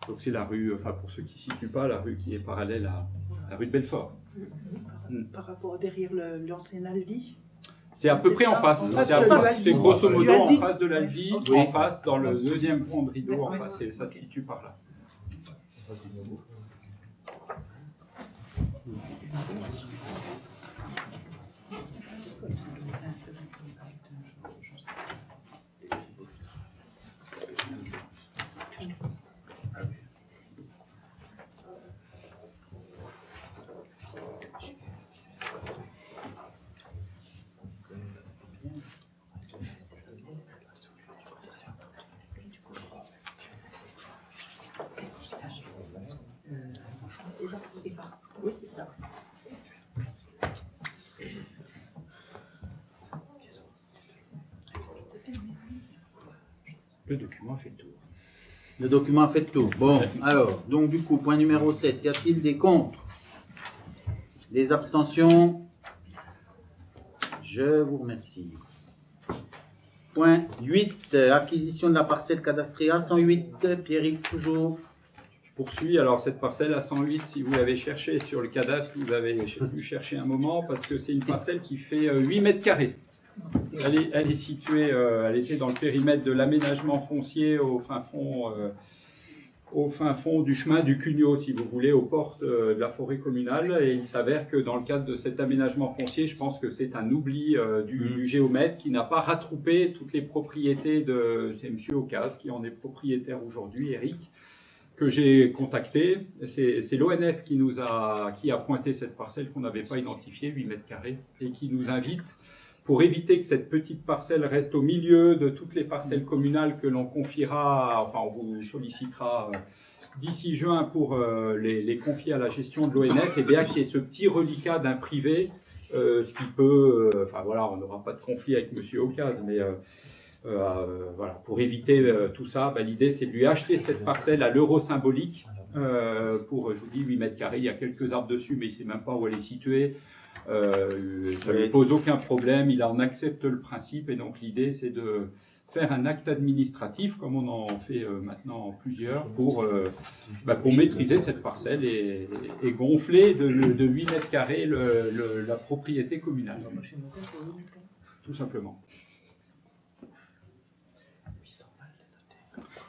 S4: Donc c'est la rue, enfin pour ceux qui ne situent pas, la rue qui est parallèle à la rue de Belfort.
S3: Par rapport derrière l'ancien Aldi.
S4: C'est à peu près en face. C'est grosso modo en face de l'Aldi, en face, dans le 2e fond de rideau, en face, ça se situe par là.
S8: Oui, c'est ça.
S4: Le document a fait le tour.
S1: Le document a fait le tour. Bon, alors, donc du coup, point numéro 7, y a-t-il des contre? Des abstentions? Je vous remercie. Point 8, acquisition de la parcelle cadastrale 108, Pierrick, toujours.
S4: Poursuis. Alors cette parcelle à 108, si vous l'avez cherché sur le cadastre, vous avez pu chercher un moment parce que c'est une parcelle qui fait 8 mètres carrés. Elle est située, elle était dans le périmètre de l'aménagement foncier au fin fond du chemin du Cugnot, si vous voulez, aux portes de la forêt communale. Et il s'avère que dans le cadre de cet aménagement foncier, je pense que c'est un oubli du géomètre qui n'a pas rattroupé toutes les propriétés c'est M. Ocas qui en est propriétaire aujourd'hui, Eric, que j'ai contacté. C'est l'ONF qui a pointé cette parcelle qu'on n'avait pas identifiée, 8 mètres carrés, et qui nous invite, pour éviter que cette petite parcelle reste au milieu de toutes les parcelles communales que l'on confiera, enfin on vous sollicitera d'ici juin pour les confier à la gestion de l'ONF, et bien qu'il y ait ce petit reliquat d'un privé, ce qui peut, enfin voilà, on n'aura pas de conflit avec M. Ocas, mais voilà, pour éviter tout ça, l'idée c'est de lui acheter cette parcelle à l'euro symbolique, pour, je vous dis, 8 mètres carrés. Il y a quelques arbres dessus, mais il ne sait même pas où elle est située. Ça ne lui pose aucun problème. Il en accepte le principe. Et donc, l'idée, c'est de faire un acte administratif, comme on en fait maintenant plusieurs, pour maîtriser cette parcelle et gonfler de 8 mètres carrés la propriété communale. Tout simplement.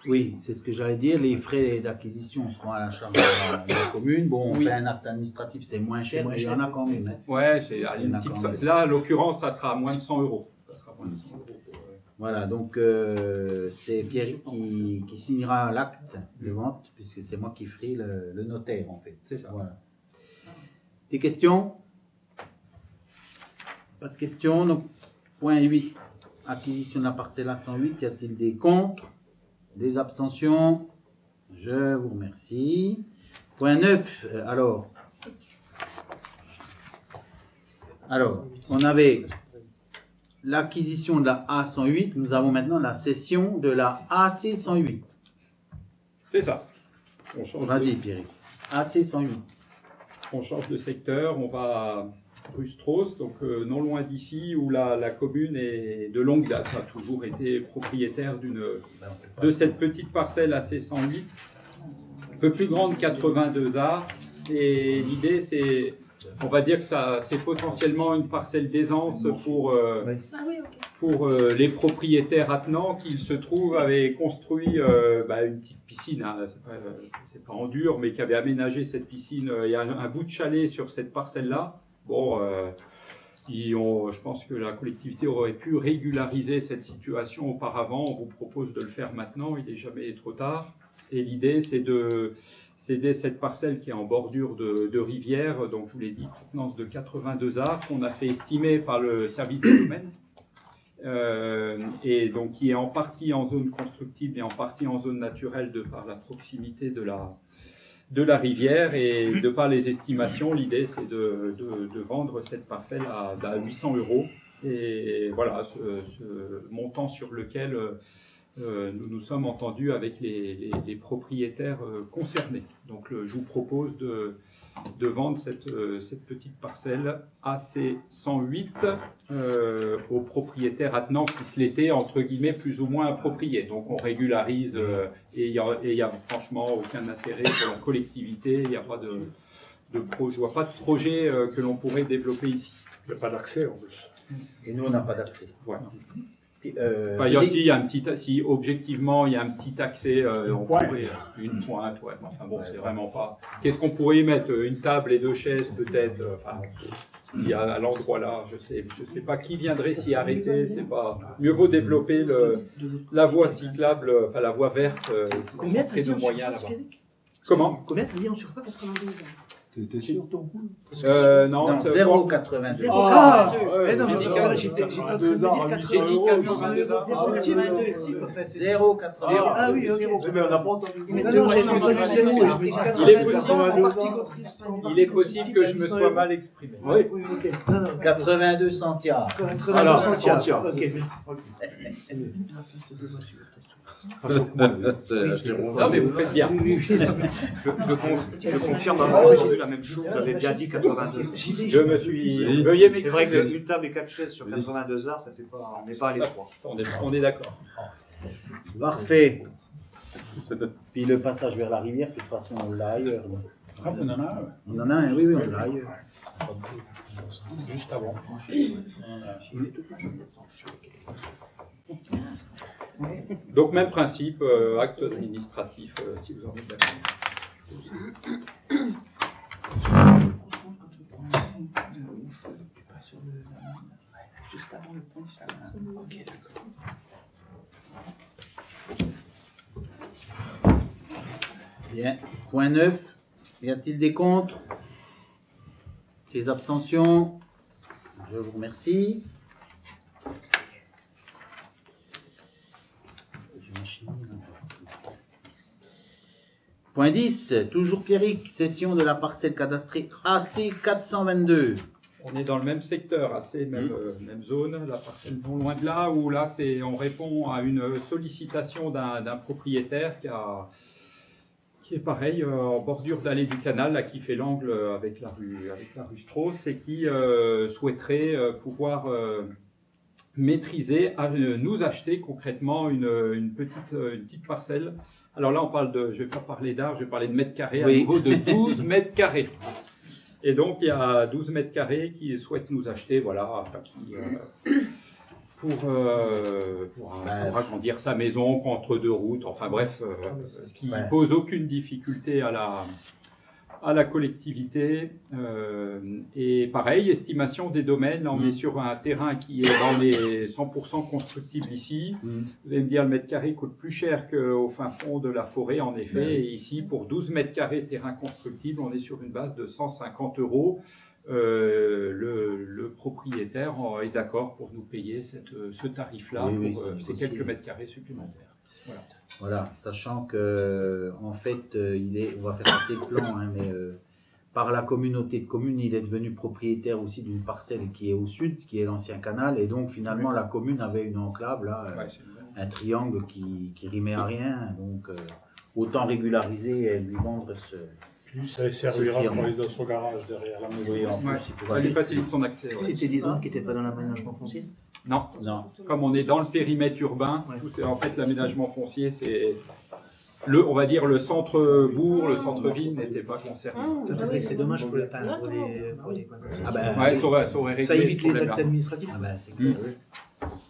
S1: Oui, c'est ce que j'allais dire. Les frais d'acquisition seront à la charge de la commune. Bon, on fait un acte administratif, c'est moins cher, mais il y en a quand même. Hein.
S4: Ouais, là, en l'occurrence, ça sera à moins de 100 euros. Ça sera moins de 100 euros.
S1: Voilà, donc c'est Pierre qui signera l'acte de vente, puisque c'est moi qui ferai le notaire, en fait.
S4: C'est ça.
S1: Voilà. Des questions? Pas de questions. Donc, point 8, acquisition de la parcelle à 108. Y a-t-il des contre? Des abstentions? Je vous remercie. Point 9, alors, on avait l'acquisition de la A108, nous avons maintenant la cession de la AC108.
S4: C'est ça.
S1: Vas-y, Pierre. AC108.
S4: On change de secteur, on va rue Strauss, donc non loin d'ici, où la commune est de longue date, a toujours été propriétaire de cette petite parcelle AC108, un peu plus grande, 82 arts. Et l'idée, c'est, on va dire que c'est potentiellement une parcelle d'aisance pour les propriétaires attenants qui se trouvent avaient construit une petite piscine, hein, c'est pas en dur, mais qui avaient aménagé cette piscine. Il y a un bout de chalet sur cette parcelle-là. Bon, je pense que la collectivité aurait pu régulariser cette situation auparavant. On vous propose de le faire maintenant, il n'est jamais trop tard. Et l'idée, c'est de céder cette parcelle qui est en bordure de rivière, donc je vous l'ai dit, contenance de 82 arts, qu'on a fait estimer par le service des domaines, et donc qui est en partie en zone constructible et en partie en zone naturelle de par la proximité de la rivière. Et de par les estimations, l'idée c'est de vendre cette parcelle à 800 euros. Et voilà, ce montant sur lequel nous nous sommes entendus avec les propriétaires concernés. Donc je vous propose de vendre cette petite parcelle AC108 aux propriétaires attenants qui se l'étaient entre guillemets plus ou moins appropriés. Donc on régularise et il y a franchement aucun intérêt pour la collectivité. Il n'y a pas je vois pas de projet que l'on pourrait développer ici.
S9: Il n'y a pas d'accès en plus.
S1: Et nous on n'a pas d'accès.
S4: Voilà. Si objectivement il y a un petit accès, on pourrait une pointe, ouais. Enfin bon, c'est vraiment pas. Qu'est-ce qu'on pourrait y mettre? Une table et 2 chaises peut-être. Il y a à l'endroit là, je sais pas qui viendrait s'y arrêter. C'est pas. Mieux vaut développer la voie cyclable, enfin la voie verte.
S3: Combien t'as dit en surface,
S4: là-bas.
S3: Frédéric?
S4: Comment?
S3: Combien t'as dit en surface?
S8: 92 ans.
S9: T'es sûr ton coup?
S1: Non, 0,82.
S3: Ah, non,
S4: j'ai dit
S3: j'étais en train de me dire
S1: 0,82.
S3: Ah oui, ok.
S9: Mais on n'a pas entendu.
S3: Non, j'ai entendu 0 et je me dis 82.
S4: Il est possible que je me sois mal exprimé.
S9: Oui,
S3: ok.
S1: 82 centiares.
S3: 82 centiares. Ok.
S4: Non mais vous faites bien.
S2: Je confirme avoir entendu la même chose, vous avez bien dit 82.
S4: Je me suis... Veuillez
S2: C'est vrai
S4: m'excuser.
S2: qu'une table et 4 chaises sur 82 arts, ça fait pas, on n'est pas à l'étroit.
S4: On est d'accord.
S1: Parfait. Puis le passage vers la rivière, de toute façon, on l'a ailleurs.
S9: On en a un.
S1: On en a un, oui, on l'a ailleurs.
S9: Juste avant.
S4: Donc même principe, acte administratif, si vous en êtes d'accord.
S1: Bien. Point 9. Y a-t-il des contre? Des abstentions? Je vous remercie. Point 10. Toujours Pierrick. Cession de la parcelle cadastrée AC 422.
S4: On est dans le même secteur, assez même zone, la parcelle non loin de là, où là on répond à une sollicitation d'un propriétaire qui est pareil, en bordure d'allée du canal, là, qui fait l'angle avec la rue Strauss, et qui souhaiterait pouvoir maîtriser, nous acheter concrètement une petite parcelle. Alors là, je ne vais pas parler d'art, je vais parler de mètres carrés, à nouveau de 12 mètres carrés. Et donc, il y a 12 mètres carrés qui souhaitent nous acheter, voilà, pour agrandir sa maison contre deux routes, enfin bref, ce qui pose aucune difficulté à la collectivité. Et pareil, estimation des domaines, là on est sur un terrain qui est dans les 100% constructibles ici. Vous allez me dire, le mètre carré coûte plus cher qu'au fin fond de la forêt, en effet. Et ici, pour 12 mètres carrés terrain constructible, on est sur une base de 150 €. Le propriétaire est d'accord pour nous payer ce tarif-là pour ces quelques mètres carrés supplémentaires.
S1: Voilà, sachant que en fait, on va faire passer le plan, hein, mais par la communauté de communes, il est devenu propriétaire aussi d'une parcelle qui est au sud, qui est l'ancien canal, et donc finalement la commune avait une enclave là, un triangle qui rimait à rien, donc autant régulariser et lui vendre ce.
S9: Ça servira pour les autres garages derrière la maison.
S1: Oui, en plus,
S4: ça lui facilite son accès.
S10: C'était des zones qui n'étaient pas dans l'aménagement foncier?
S4: Non. Comme on est dans le périmètre urbain, en fait l'aménagement foncier, c'est on va dire le centre-bourg, le centre-ville n'était pas concerné.
S10: C'est vrai que c'est dommage pour les
S4: ça
S10: évite les actes administratifs.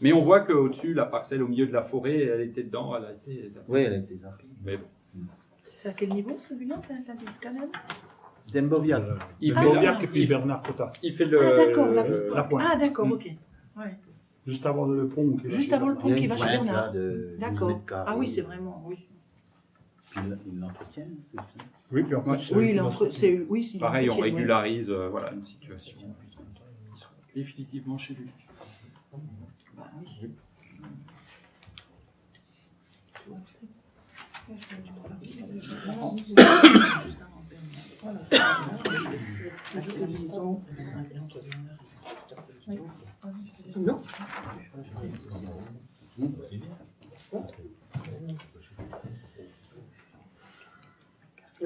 S4: Mais on voit qu'au-dessus, la parcelle au milieu de la forêt, elle était dedans, elle a été zappée.
S1: Oui, elle a été zappée.
S4: Mais bon.
S3: C'est à quel niveau celui-là, du canal?
S1: Demboviac.
S9: Demboviac et puis Bernard Cotta.
S4: Il fait le.
S3: Ah d'accord,
S9: la pointe.
S3: Ah d'accord, ok. Ouais.
S9: Juste avant le pont.
S3: Juste avant le pont qui va chez Bernard. D'accord. Ah oui, c'est vraiment, oui.
S1: Il l'entretient.
S9: Oui, puis en plus.
S3: Oui,
S4: pareil, on régularise voilà, une situation. Ils sont définitivement chez lui.
S3: Bah, oui.
S8: Non.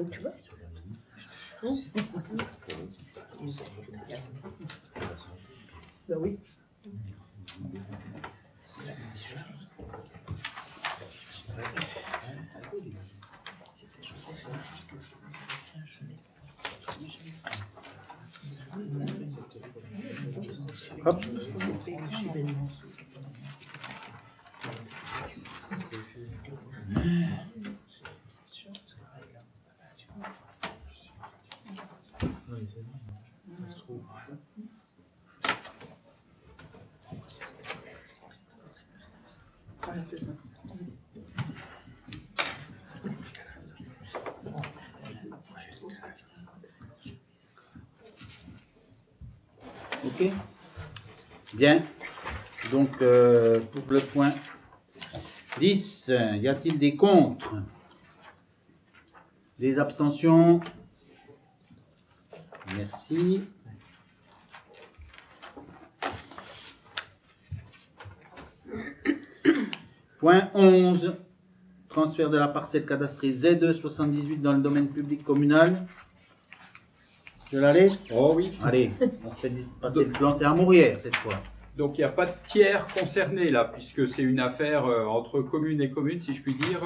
S8: Donc tu vois. Ben oui.
S1: Hop.
S8: Voilà, c'est ça.
S1: Ok. Bien. Donc, pour le point 10, y a-t-il des contre? Des abstentions? Merci. Point 11. Transfert de la parcelle cadastrée Z2 78 dans le domaine public communal. Je la laisse?
S4: Oh oui.
S1: Allez, on fait passer le plan. C'est à Mourières cette fois.
S4: Donc il n'y a pas de tiers concerné là, puisque c'est une affaire entre commune et commune, si je puis dire.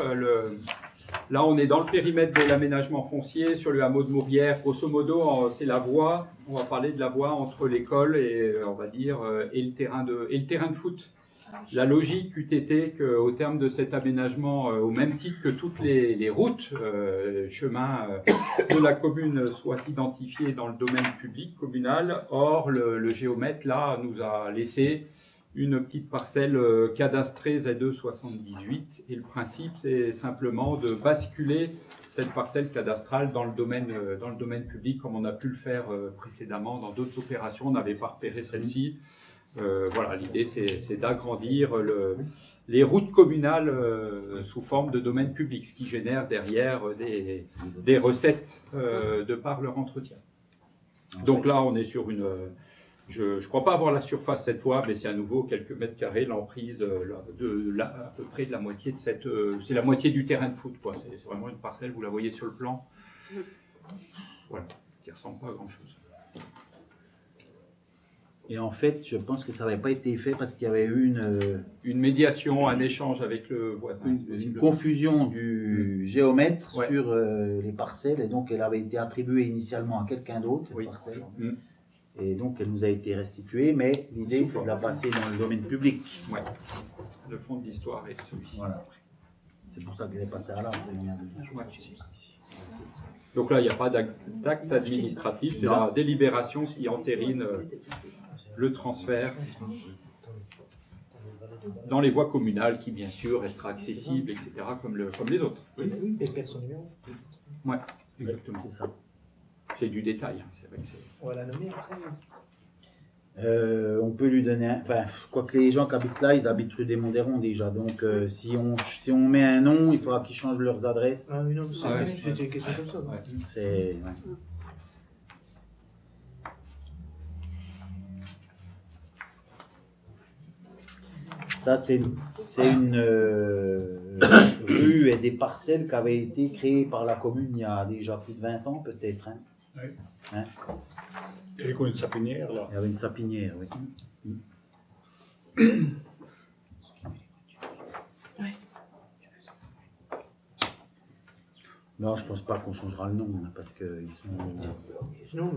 S4: Là, on est dans le périmètre de l'aménagement foncier sur le hameau de Mourières. Grosso modo, c'est la voie. On va parler de la voie entre l'école et on va dire et le terrain de foot. La logique eût été qu'au terme de cet aménagement, au même titre que toutes les routes, chemins de la commune soient identifiés dans le domaine public communal. Or, le géomètre, là, nous a laissé une petite parcelle cadastrée Z2 78. Et le principe, c'est simplement de basculer cette parcelle cadastrale dans le domaine public, comme on a pu le faire précédemment dans d'autres opérations. On n'avait pas repéré celle-ci. Voilà, l'idée c'est d'agrandir les routes communales sous forme de domaine public, ce qui génère derrière des recettes de par leur entretien. Donc là, on est sur Je ne crois pas avoir la surface cette fois, mais c'est à nouveau quelques mètres carrés, l'emprise à peu près de la moitié de cette... c'est la moitié du terrain de foot, quoi. C'est vraiment une parcelle, vous la voyez sur le plan. Voilà, qui ne ressemble pas à grand-chose.
S1: Et en fait, je pense que ça n'avait pas été fait parce qu'il y avait eu
S4: une médiation, un échange avec le voisin.
S1: Une confusion du géomètre
S4: Ouais.
S1: sur les parcelles, et donc elle avait été attribuée initialement à quelqu'un d'autre, cette
S4: Oui.
S1: parcelle.
S4: Mm.
S1: Et donc elle nous a été restituée, mais l'idée c'est de la passer dans le domaine public.
S4: Ouais. Le fond de l'histoire est celui-ci.
S1: Voilà. C'est pour ça qu'elle est passée à là.
S4: Ouais. Donc là, il n'y a pas d'acte administratif, c'est la délibération qui entérine le transfert dans les voies communales qui, bien sûr, restera accessible, etc., comme les autres.
S10: Oui, et perd son numéro.
S4: Ouais, exactement.
S1: C'est ça.
S4: C'est du détail, hein. C'est vrai que c'est...
S10: On va la nommer après.
S1: On peut lui donner enfin, quoique les gens qui habitent là, ils habitent rue des Monts-des-Ronds déjà. Donc si on met un nom, il faudra qu'ils changent leurs adresses.
S10: Ah oui, non, c'est
S4: Ah ouais,
S10: c'était une question comme ça.
S4: Ouais.
S1: C'est... ouais. Ça, c'est une rue et des parcelles qui avaient été créées par la commune il y a déjà plus de 20 ans, peut-être. Hein.
S9: Oui.
S1: Hein?
S9: Il y avait quoi, une sapinière, là?
S1: Il y avait une sapinière, oui. Non, je pense pas qu'on changera le nom, hein, parce qu'ils sont...
S10: Non,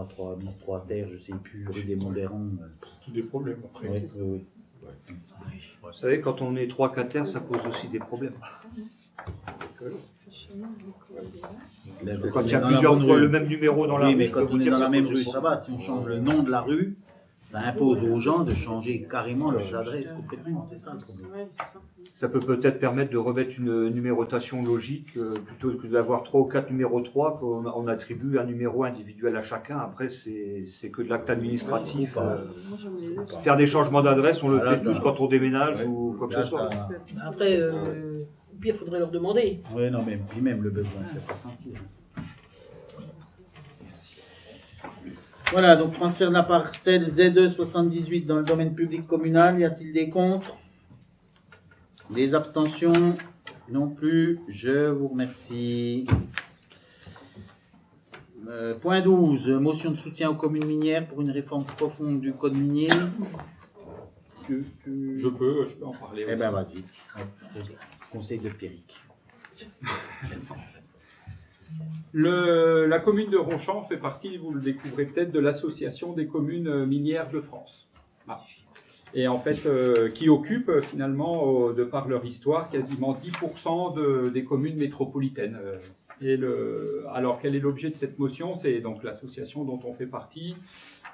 S1: 3 bis, 3 terres, je sais plus, rue des Monts-des-Ronds.
S9: Tous des problèmes après.
S1: Oui, oui.
S2: Vous savez, quand on est 3-4 ça pose aussi des problèmes. Quand il y a plusieurs fois le même numéro dans la
S1: oui,
S2: rue,
S1: mais
S2: je
S1: quand
S2: peux vous
S1: on est
S2: dire
S1: dans
S2: que
S1: la
S2: ça
S1: même
S2: pose
S1: rue,
S2: des
S1: ça
S2: problèmes.
S1: va. Si on change le nom de la rue, ça impose aux gens de changer carrément leurs adresses complètement. C'est ça le problème.
S8: Ouais, c'est ça.
S2: Ça peut peut-être permettre de remettre une numérotation logique plutôt que d'avoir 3 ou 4 numéros 3, qu'on attribue un numéro individuel à chacun. Après, c'est que de l'acte administratif.
S8: Moi, j'en ai deux.
S2: Faire des changements d'adresse, on le
S1: Là,
S2: fait
S1: ça-
S2: tous quand on déménage
S1: Ouais.
S2: ou quoi que
S1: Là,
S2: ce soit.
S1: ça-
S8: Après, au pire, il faudrait leur demander.
S1: Oui, non, mais puis même le besoin se fait pas sentir. Voilà, donc transfert de la parcelle Z2 78 dans le domaine public communal. Y a-t-il des contre? Des abstentions? Non plus. Je vous remercie. Point 12. Motion de soutien aux communes minières pour une réforme profonde du code minier.
S4: Je peux en parler aussi.
S1: Eh bien, vas-y. Conseil de Pierrick.
S4: La commune de Ronchamp fait partie, vous le découvrez peut-être, de l'association des communes minières de France. Voilà. Et en fait, qui occupe finalement, de par leur histoire, quasiment 10% des communes métropolitaines. Alors, quel est l'objet de cette motion? C'est donc l'association dont on fait partie,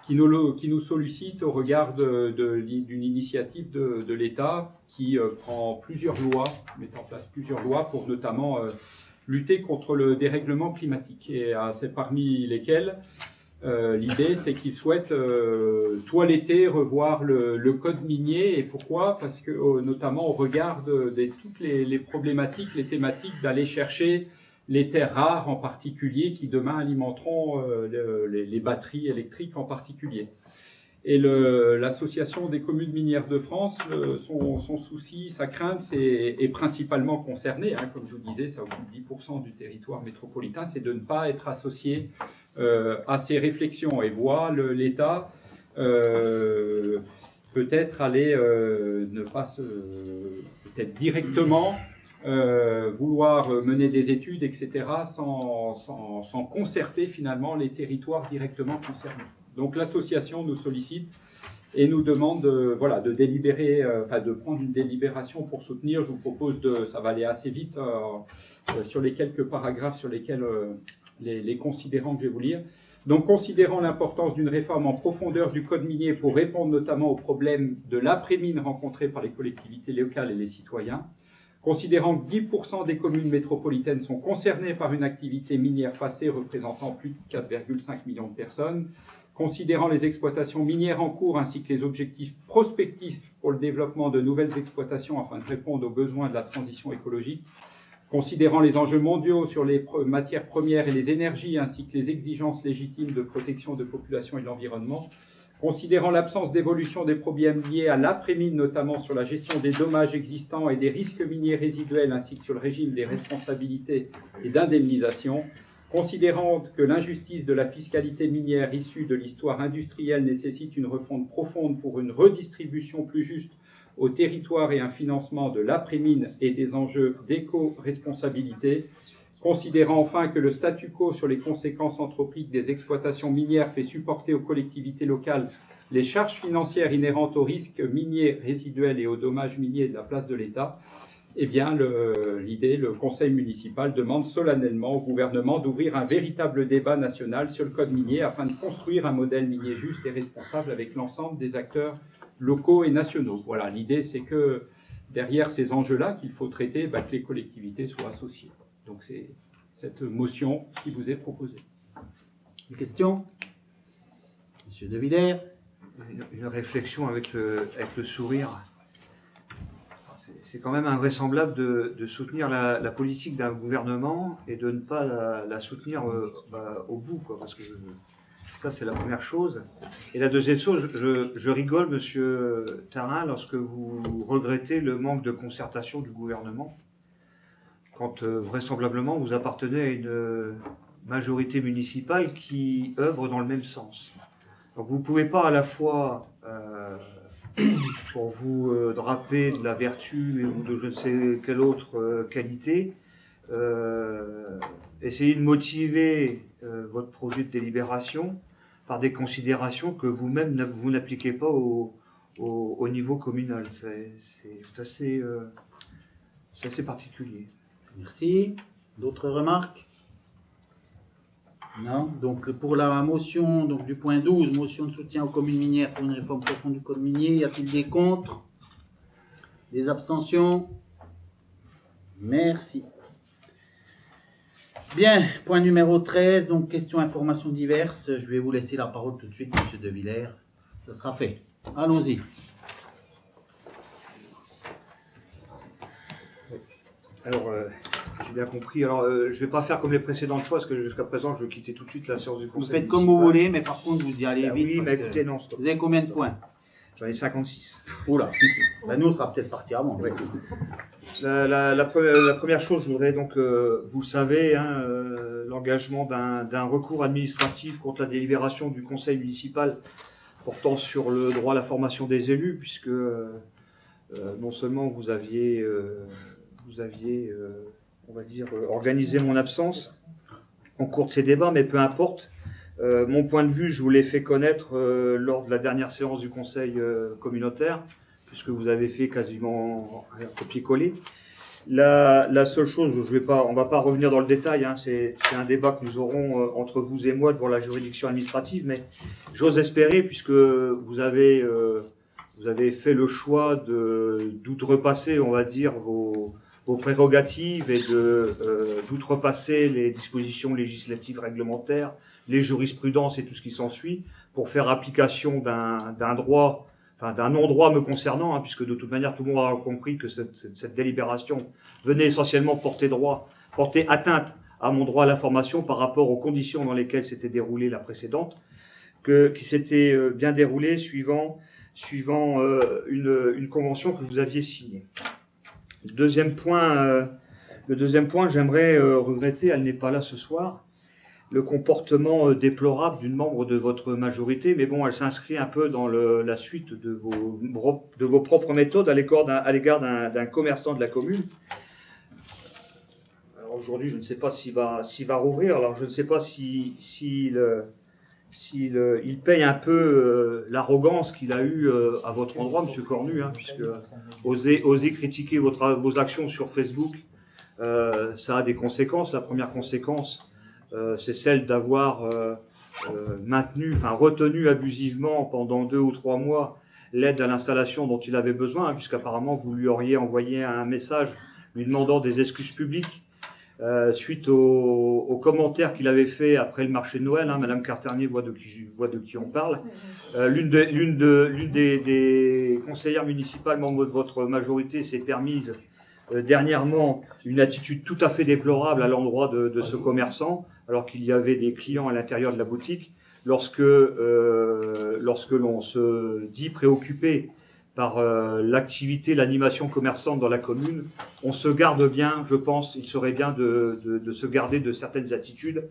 S4: qui nous sollicite au regard d'une initiative de l'État qui prend plusieurs lois, met en place plusieurs lois pour notamment lutter contre le dérèglement climatique. Et c'est parmi lesquels l'idée, c'est qu'ils souhaitent toiletter, revoir le code minier. Et pourquoi? Parce que notamment au regard de toutes les problématiques, les thématiques d'aller chercher les terres rares en particulier, qui demain alimenteront les batteries électriques en particulier. Et l'association des communes minières de France, son souci, sa crainte, est principalement concernée, hein, comme je vous disais, ça occupe 10% du territoire métropolitain, c'est de ne pas être associé à ces réflexions et voit l'État peut-être aller ne pas peut-être directement vouloir mener des études, etc., sans concerter finalement les territoires directement concernés. Donc l'association nous sollicite et nous demande de délibérer, de prendre une délibération pour soutenir. Je vous propose ça va aller assez vite sur les quelques paragraphes sur lesquels les considérants que je vais vous lire. Donc, considérant l'importance d'une réforme en profondeur du code minier pour répondre notamment aux problèmes de l'après-mine rencontrés par les collectivités locales et les citoyens, considérant que 10% des communes métropolitaines sont concernées par une activité minière passée représentant plus de 4,5 millions de personnes, considérant les exploitations minières en cours ainsi que les objectifs prospectifs pour le développement de nouvelles exploitations afin de répondre aux besoins de la transition écologique, Considérant les enjeux mondiaux sur les matières premières et les énergies, ainsi que les exigences légitimes de protection de population et de l'environnement, considérant l'absence d'évolution des problèmes liés à l'après-mine, notamment sur la gestion des dommages existants et des risques miniers résiduels, ainsi que sur le régime des responsabilités et d'indemnisation, considérant que l'injustice de la fiscalité minière issue de l'histoire industrielle nécessite une refonte profonde pour une redistribution plus juste au territoire et un financement de l'après-mine et des enjeux d'éco-responsabilité, considérant enfin que le statu quo sur les conséquences anthropiques des exploitations minières fait supporter aux collectivités locales les charges financières inhérentes aux risques miniers résiduels et aux dommages miniers de la place de l'État, eh bien, le conseil municipal demande solennellement au gouvernement d'ouvrir un véritable débat national sur le code minier afin de construire un modèle minier juste et responsable avec l'ensemble des acteurs locaux et nationaux. Voilà, l'idée c'est que derrière ces enjeux-là qu'il faut traiter, que les collectivités soient associées. Donc c'est cette motion qui vous est proposée.
S1: Des questions? Monsieur De Villers?
S2: Une réflexion avec le sourire. C'est quand même invraisemblable de soutenir la politique d'un gouvernement et de ne pas la soutenir au bout, quoi, parce que ça, c'est la première chose. Et la deuxième chose, je rigole, monsieur Tharin, lorsque vous regrettez le manque de concertation du gouvernement, quand vraisemblablement vous appartenez à une majorité municipale qui œuvre dans le même sens. Donc vous ne pouvez pas à la fois, pour vous draper de la vertu ou de je ne sais quelle autre qualité, essayer de motiver votre projet de délibération par des considérations que vous-même vous n'appliquez pas au niveau communal. C'est assez particulier.
S1: Merci. D'autres remarques? Non. Donc pour la motion du point 12, motion de soutien aux communes minières pour une réforme profonde du code minier, y a-t-il des contre? Des abstentions? Merci. Bien, point numéro 13, donc questions, informations diverses. Je vais vous laisser la parole tout de suite, monsieur De Villers. Ça sera fait. Allons-y.
S2: Alors, j'ai bien compris. Alors, je ne vais pas faire comme les précédentes fois, parce que jusqu'à présent, je quittais tout de suite la séance du conseil.
S1: Vous faites comme vous voulez, mais par contre, vous y allez vite.
S2: Oui, mais écoutez, non, stop.
S1: Vous avez combien de points?
S2: J'en ai 56.
S1: Oula. Nous, on sera peut-être parti avant.
S2: Oui. La première chose, je voudrais donc, vous le savez, l'engagement d'un recours administratif contre la délibération du conseil municipal portant sur le droit à la formation des élus, puisque non seulement vous aviez on va dire, organisé mon absence en cours de ces débats, mais peu importe. Mon point de vue, je vous l'ai fait connaître lors de la dernière séance du conseil communautaire, puisque vous avez fait quasiment un copier-coller. La seule chose, on va pas revenir dans le détail, c'est un débat que nous aurons entre vous et moi devant la juridiction administrative, mais j'ose espérer, puisque vous avez fait le choix d'outrepasser, on va dire, vos prérogatives et d'outrepasser les dispositions législatives réglementaires, les jurisprudences et tout ce qui s'ensuit, pour faire application d'un droit, enfin d'un non-droit me concernant, puisque de toute manière tout le monde aura compris que cette délibération venait essentiellement porter atteinte à mon droit à l'information par rapport aux conditions dans lesquelles s'était déroulée la précédente, qui s'était bien déroulée suivant une convention que vous aviez signée. Le deuxième point, j'aimerais regretter, elle n'est pas là ce soir, le comportement déplorable d'une membre de votre majorité, mais bon, elle s'inscrit un peu dans la suite de vos propres méthodes à l'égard d'un commerçant de la commune. Alors aujourd'hui, je ne sais pas s'il va rouvrir, alors je ne sais pas s'il paye un peu l'arrogance qu'il a eue à votre endroit, Monsieur Cornu, puisque oser critiquer vos actions sur Facebook, ça a des conséquences. La première conséquence, c'est celle d'avoir retenu abusivement pendant 2 ou 3 mois l'aide à l'installation dont il avait besoin, puisqu'apparemment vous lui auriez envoyé un message lui demandant des excuses publiques suite aux commentaires qu'il avait fait après le marché de Noël. Madame Carternier voit de qui on parle. L'une des conseillères municipales membres de votre majorité s'est permise dernièrement une attitude tout à fait déplorable à l'endroit de ce commerçant, alors qu'il y avait des clients à l'intérieur de la boutique. Lorsque l'on se dit préoccupé par l'activité, l'animation commerçante dans la commune, on se garde bien, je pense, il serait bien de se garder de certaines attitudes.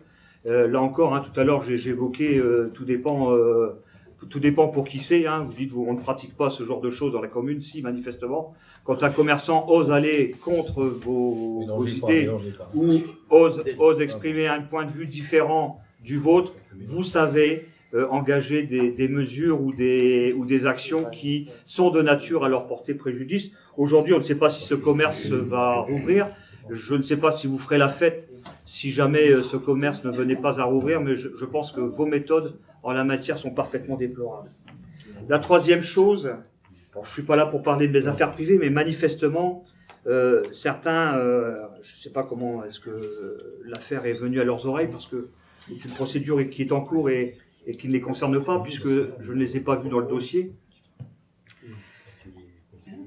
S2: Là encore, tout à l'heure j'évoquais, tout dépend pour qui c'est. Vous dites, on ne pratique pas ce genre de choses dans la commune, si, manifestement. Quand un commerçant ose aller contre vos idées ou ose exprimer un point de vue différent du vôtre, vous savez engager des mesures ou des actions qui sont de nature à leur porter préjudice. Aujourd'hui, on ne sait pas si ce commerce va rouvrir. Je ne sais pas si vous ferez la fête si jamais ce commerce ne venait pas à rouvrir, mais je pense que vos méthodes en la matière sont parfaitement déplorables. La troisième chose, je ne suis pas là pour parler de mes affaires privées, mais manifestement, certains, je ne sais pas comment est-ce que l'affaire est venue à leurs oreilles, parce que c'est une procédure qui est en cours et qui ne les concerne pas, puisque je ne les ai pas vus dans le dossier.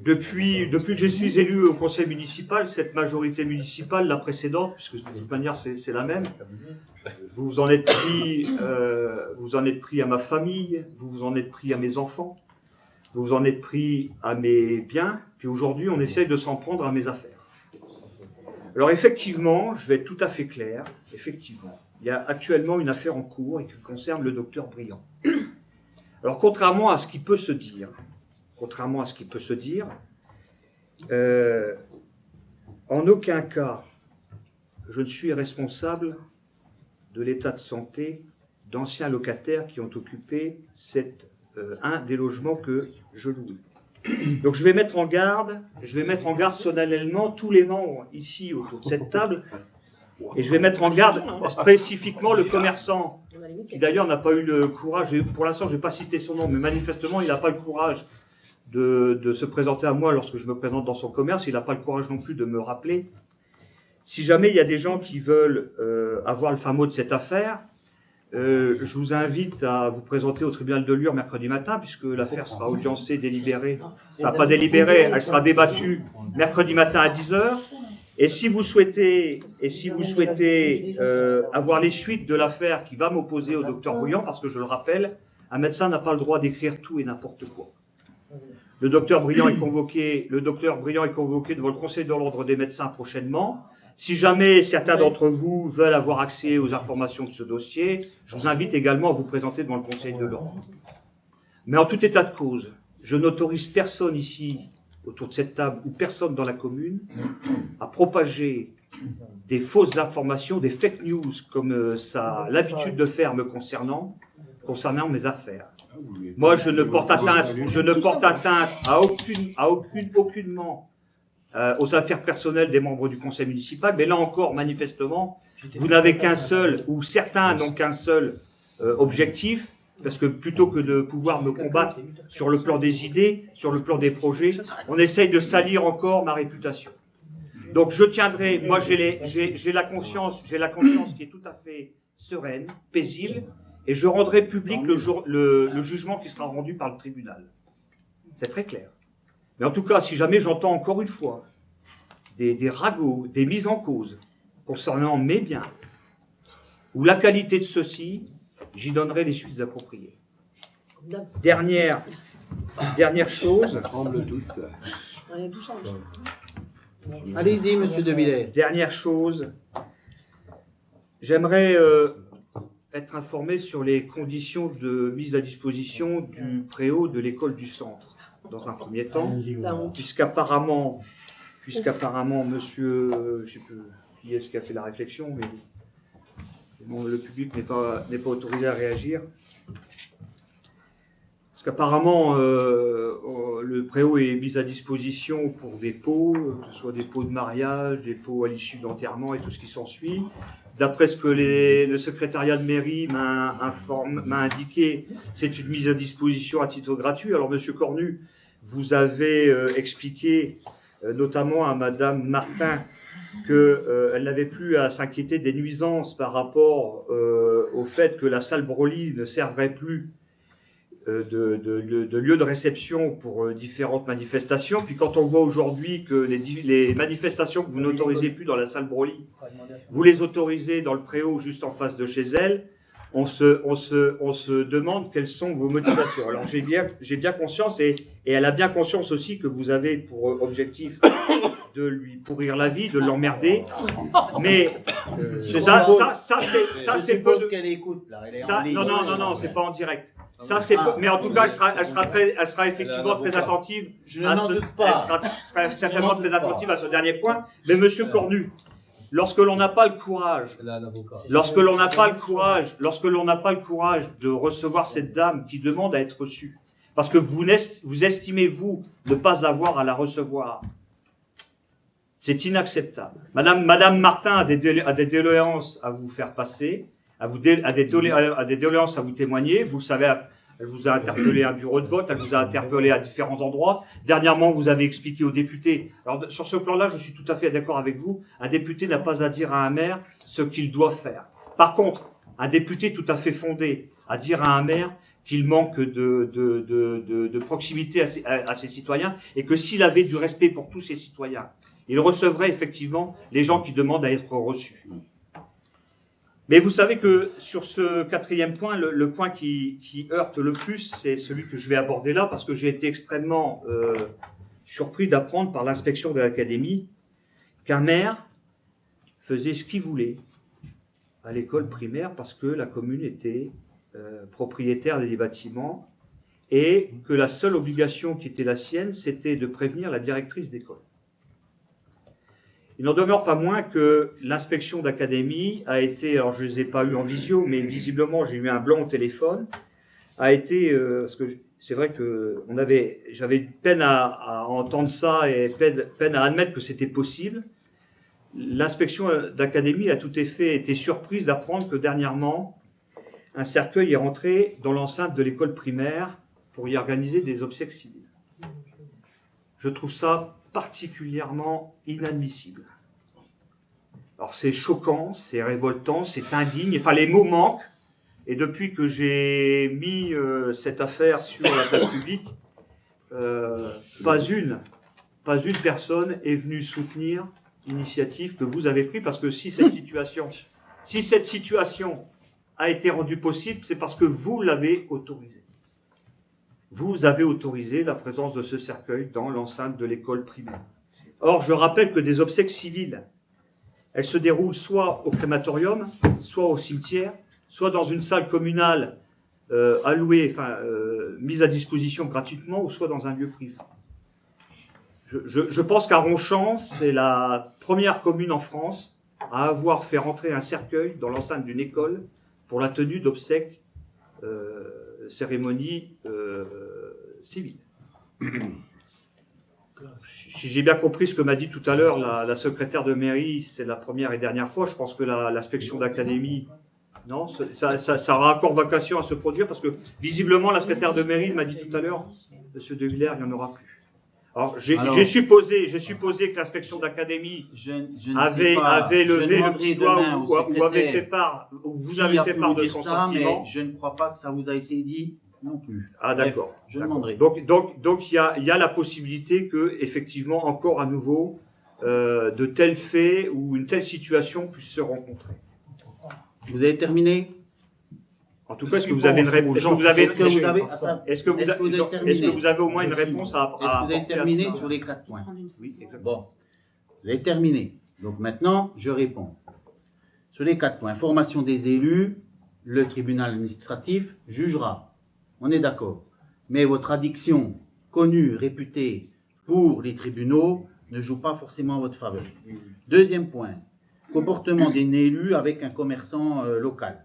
S2: Depuis que je suis élu au conseil municipal, cette majorité municipale, la précédente, puisque de toute manière c'est la même, vous vous en êtes pris à ma famille, vous vous en êtes pris à mes enfants, vous vous en êtes pris à mes biens, puis aujourd'hui on essaye de s'en prendre à mes affaires. Alors effectivement, je vais être tout à fait clair, effectivement, il y a actuellement une affaire en cours et qui concerne le docteur Briand. Alors contrairement à ce qui peut se dire, en aucun cas, je ne suis responsable de l'état de santé d'anciens locataires qui ont occupé un des logements que je loue. Donc je vais mettre en garde solennellement tous les membres ici autour de cette table, et je vais mettre en garde spécifiquement le commerçant, qui d'ailleurs n'a pas eu le courage, et pour l'instant je n'ai pas cité son nom, mais manifestement il n'a pas le courage de se présenter à moi lorsque je me présente dans son commerce, il n'a pas le courage non plus de me rappeler. Si jamais il y a des gens qui veulent avoir le fin mot de cette affaire, je vous invite à vous présenter au tribunal de Lure mercredi matin, puisque l'affaire sera audiencée, délibérée, enfin pas délibérée, elle sera débattue mercredi matin à 10h. Et si vous souhaitez avoir les suites de l'affaire qui va m'opposer au docteur Briand, parce que je le rappelle, un médecin n'a pas le droit d'écrire tout et n'importe quoi. Le docteur Briand est convoqué devant le Conseil de l'Ordre des médecins prochainement. Si jamais certains d'entre vous veulent avoir accès aux informations de ce dossier, je vous invite également à vous présenter devant le Conseil de l'Ordre. Mais en tout état de cause, je n'autorise personne ici, autour de cette table, ou personne dans la commune, à propager des fausses informations, des fake news, comme ça a l'habitude de faire me concernant mes affaires. Moi, je ne porte atteinte aucunement aux affaires personnelles des membres du conseil municipal, mais là encore, manifestement, vous n'avez qu'un seul, ou certains n'ont qu'un seul objectif, parce que plutôt que de pouvoir me combattre sur le plan des idées, sur le plan des projets, on essaye de salir encore ma réputation. Donc je tiendrai, moi j'ai la conscience qui est tout à fait sereine, paisible, et je rendrai public le jugement qui sera rendu par le tribunal. C'est très clair. Mais en tout cas, si jamais j'entends encore une fois des ragots, des mises en cause concernant mes biens, ou la qualité de ceux-ci, j'y donnerai les suites appropriées. Dernière chose.
S1: Allez-y, monsieur De Villers.
S2: Dernière chose. J'aimerais être informé sur les conditions de mise à disposition du préau de l'école du centre, dans un premier temps, puisqu'apparemment, monsieur, je ne sais plus qui est-ce qui a fait la réflexion, mais bon, le public n'est pas autorisé à réagir. Parce qu'apparemment, le préau est mis à disposition pour des pots, que ce soit des pots de mariage, des pots à l'issue d'enterrement et tout ce qui s'ensuit. D'après ce que le secrétariat de mairie m'a indiqué, c'est une mise à disposition à titre gratuit. Alors, monsieur Cornu, vous avez expliqué, notamment à madame Martin, qu'elle n'avait plus à s'inquiéter des nuisances par rapport au fait que la salle Broly ne servirait plus de lieux de réception pour différentes manifestations. Puis quand on voit aujourd'hui que les manifestations que vous n'autorisez plus dans la salle Broly, vous les autorisez dans le préau juste en face de chez elle, on se demande quelles sont vos motivations. Alors j'ai bien conscience, et elle a bien conscience aussi que vous avez pour objectif de lui pourrir la vie, de l'emmerder. Mais c'est ça c'est peu de...
S1: qu'elle écoute là. Elle est
S2: Ça,
S1: en ligne.
S2: non, c'est pas en direct. Ça, c'est mais en tout cas, elle sera effectivement très attentive.
S1: Je n'en doute pas.
S2: Elle sera certainement très attentive à ce dernier point. Mais Monsieur Cornu, lorsque l'on n'a pas le courage, lorsque l'on n'a pas le courage de recevoir cette dame qui demande à être reçue, parce que vous estimez, vous, ne pas avoir à la recevoir, c'est inacceptable. Madame Martin a des doléances à vous faire passer, à des doléances à vous témoigner. Vous le savez, elle vous a interpellé à un bureau de vote, elle vous a interpellé à différents endroits. Dernièrement, vous avez expliqué aux députés. Alors, sur ce plan-là, je suis tout à fait d'accord avec vous. Un député n'a pas à dire à un maire ce qu'il doit faire. Par contre, un député tout à fait fondé à dire à un maire qu'il manque de proximité à ses citoyens et que s'il avait du respect pour tous ses citoyens, il recevrait effectivement les gens qui demandent à être reçus. Mais vous savez que sur ce quatrième point, le point qui heurte le plus, c'est celui que je vais aborder là, parce que j'ai été extrêmement surpris d'apprendre par l'inspection de l'académie qu'un maire faisait ce qu'il voulait à l'école primaire parce que la commune était propriétaire des bâtiments et que la seule obligation qui était la sienne, c'était de prévenir la directrice d'école. Il n'en demeure pas moins que l'inspection d'académie a été, alors je ne les ai pas eu en visio, mais visiblement j'ai eu un blanc au téléphone, a été, parce que c'est vrai que j'avais peine à entendre ça et peine à admettre que c'était possible. L'inspection d'académie a tout effet été surprise d'apprendre que dernièrement, un cercueil est rentré dans l'enceinte de l'école primaire pour y organiser des obsèques civiles. Je trouve ça particulièrement inadmissible. Alors c'est choquant, c'est révoltant, c'est indigne, enfin les mots manquent, et depuis que j'ai mis cette affaire sur la place publique, pas une personne est venue soutenir l'initiative que vous avez prise, parce que si cette situation a été rendue possible, c'est parce que vous l'avez autorisée. Vous avez autorisé la présence de ce cercueil dans l'enceinte de l'école primaire. Or, je rappelle que des obsèques civiles, elles se déroulent soit au crématorium, soit au cimetière, soit dans une salle communale mise à disposition gratuitement, ou soit dans un lieu privé. Je pense qu'à Ronchamp, c'est la première commune en France à avoir fait rentrer un cercueil dans l'enceinte d'une école pour la tenue d'obsèques cérémonie civile. Si j'ai bien compris ce que m'a dit tout à l'heure la secrétaire de mairie, c'est la première et dernière fois. Je pense que l'inspection d'académie, non, ça aura encore vocation à se produire, parce que visiblement la secrétaire de mairie m'a dit tout à l'heure, Monsieur De Villers, il n'y en aura plus. Alors j'ai supposé que l'inspection d'académie avait levé le petit doigt ou avait fait part, ou vous avez fait part de son sentiment.
S1: Mais je ne crois pas que ça vous a été dit non plus.
S2: Ah d'accord.
S1: Je demanderai.
S2: Donc il y a la possibilité que effectivement encore à nouveau de tels faits ou une telle situation puisse se rencontrer.
S1: Vous avez terminé?
S2: En tout cas, est-ce que vous avez une réponse? Est-ce que vous avez au moins une réponse à apporter?
S1: Est-ce que vous avez terminé sur les 4 points?
S2: Oui, exactement.
S1: Bon, vous avez terminé. Donc maintenant, je réponds. Sur les 4 points, formation des élus, le tribunal administratif jugera. On est d'accord. Mais votre addiction connue, réputée pour les tribunaux, ne joue pas forcément en votre faveur. Deuxième point, comportement d'un élu avec un commerçant local.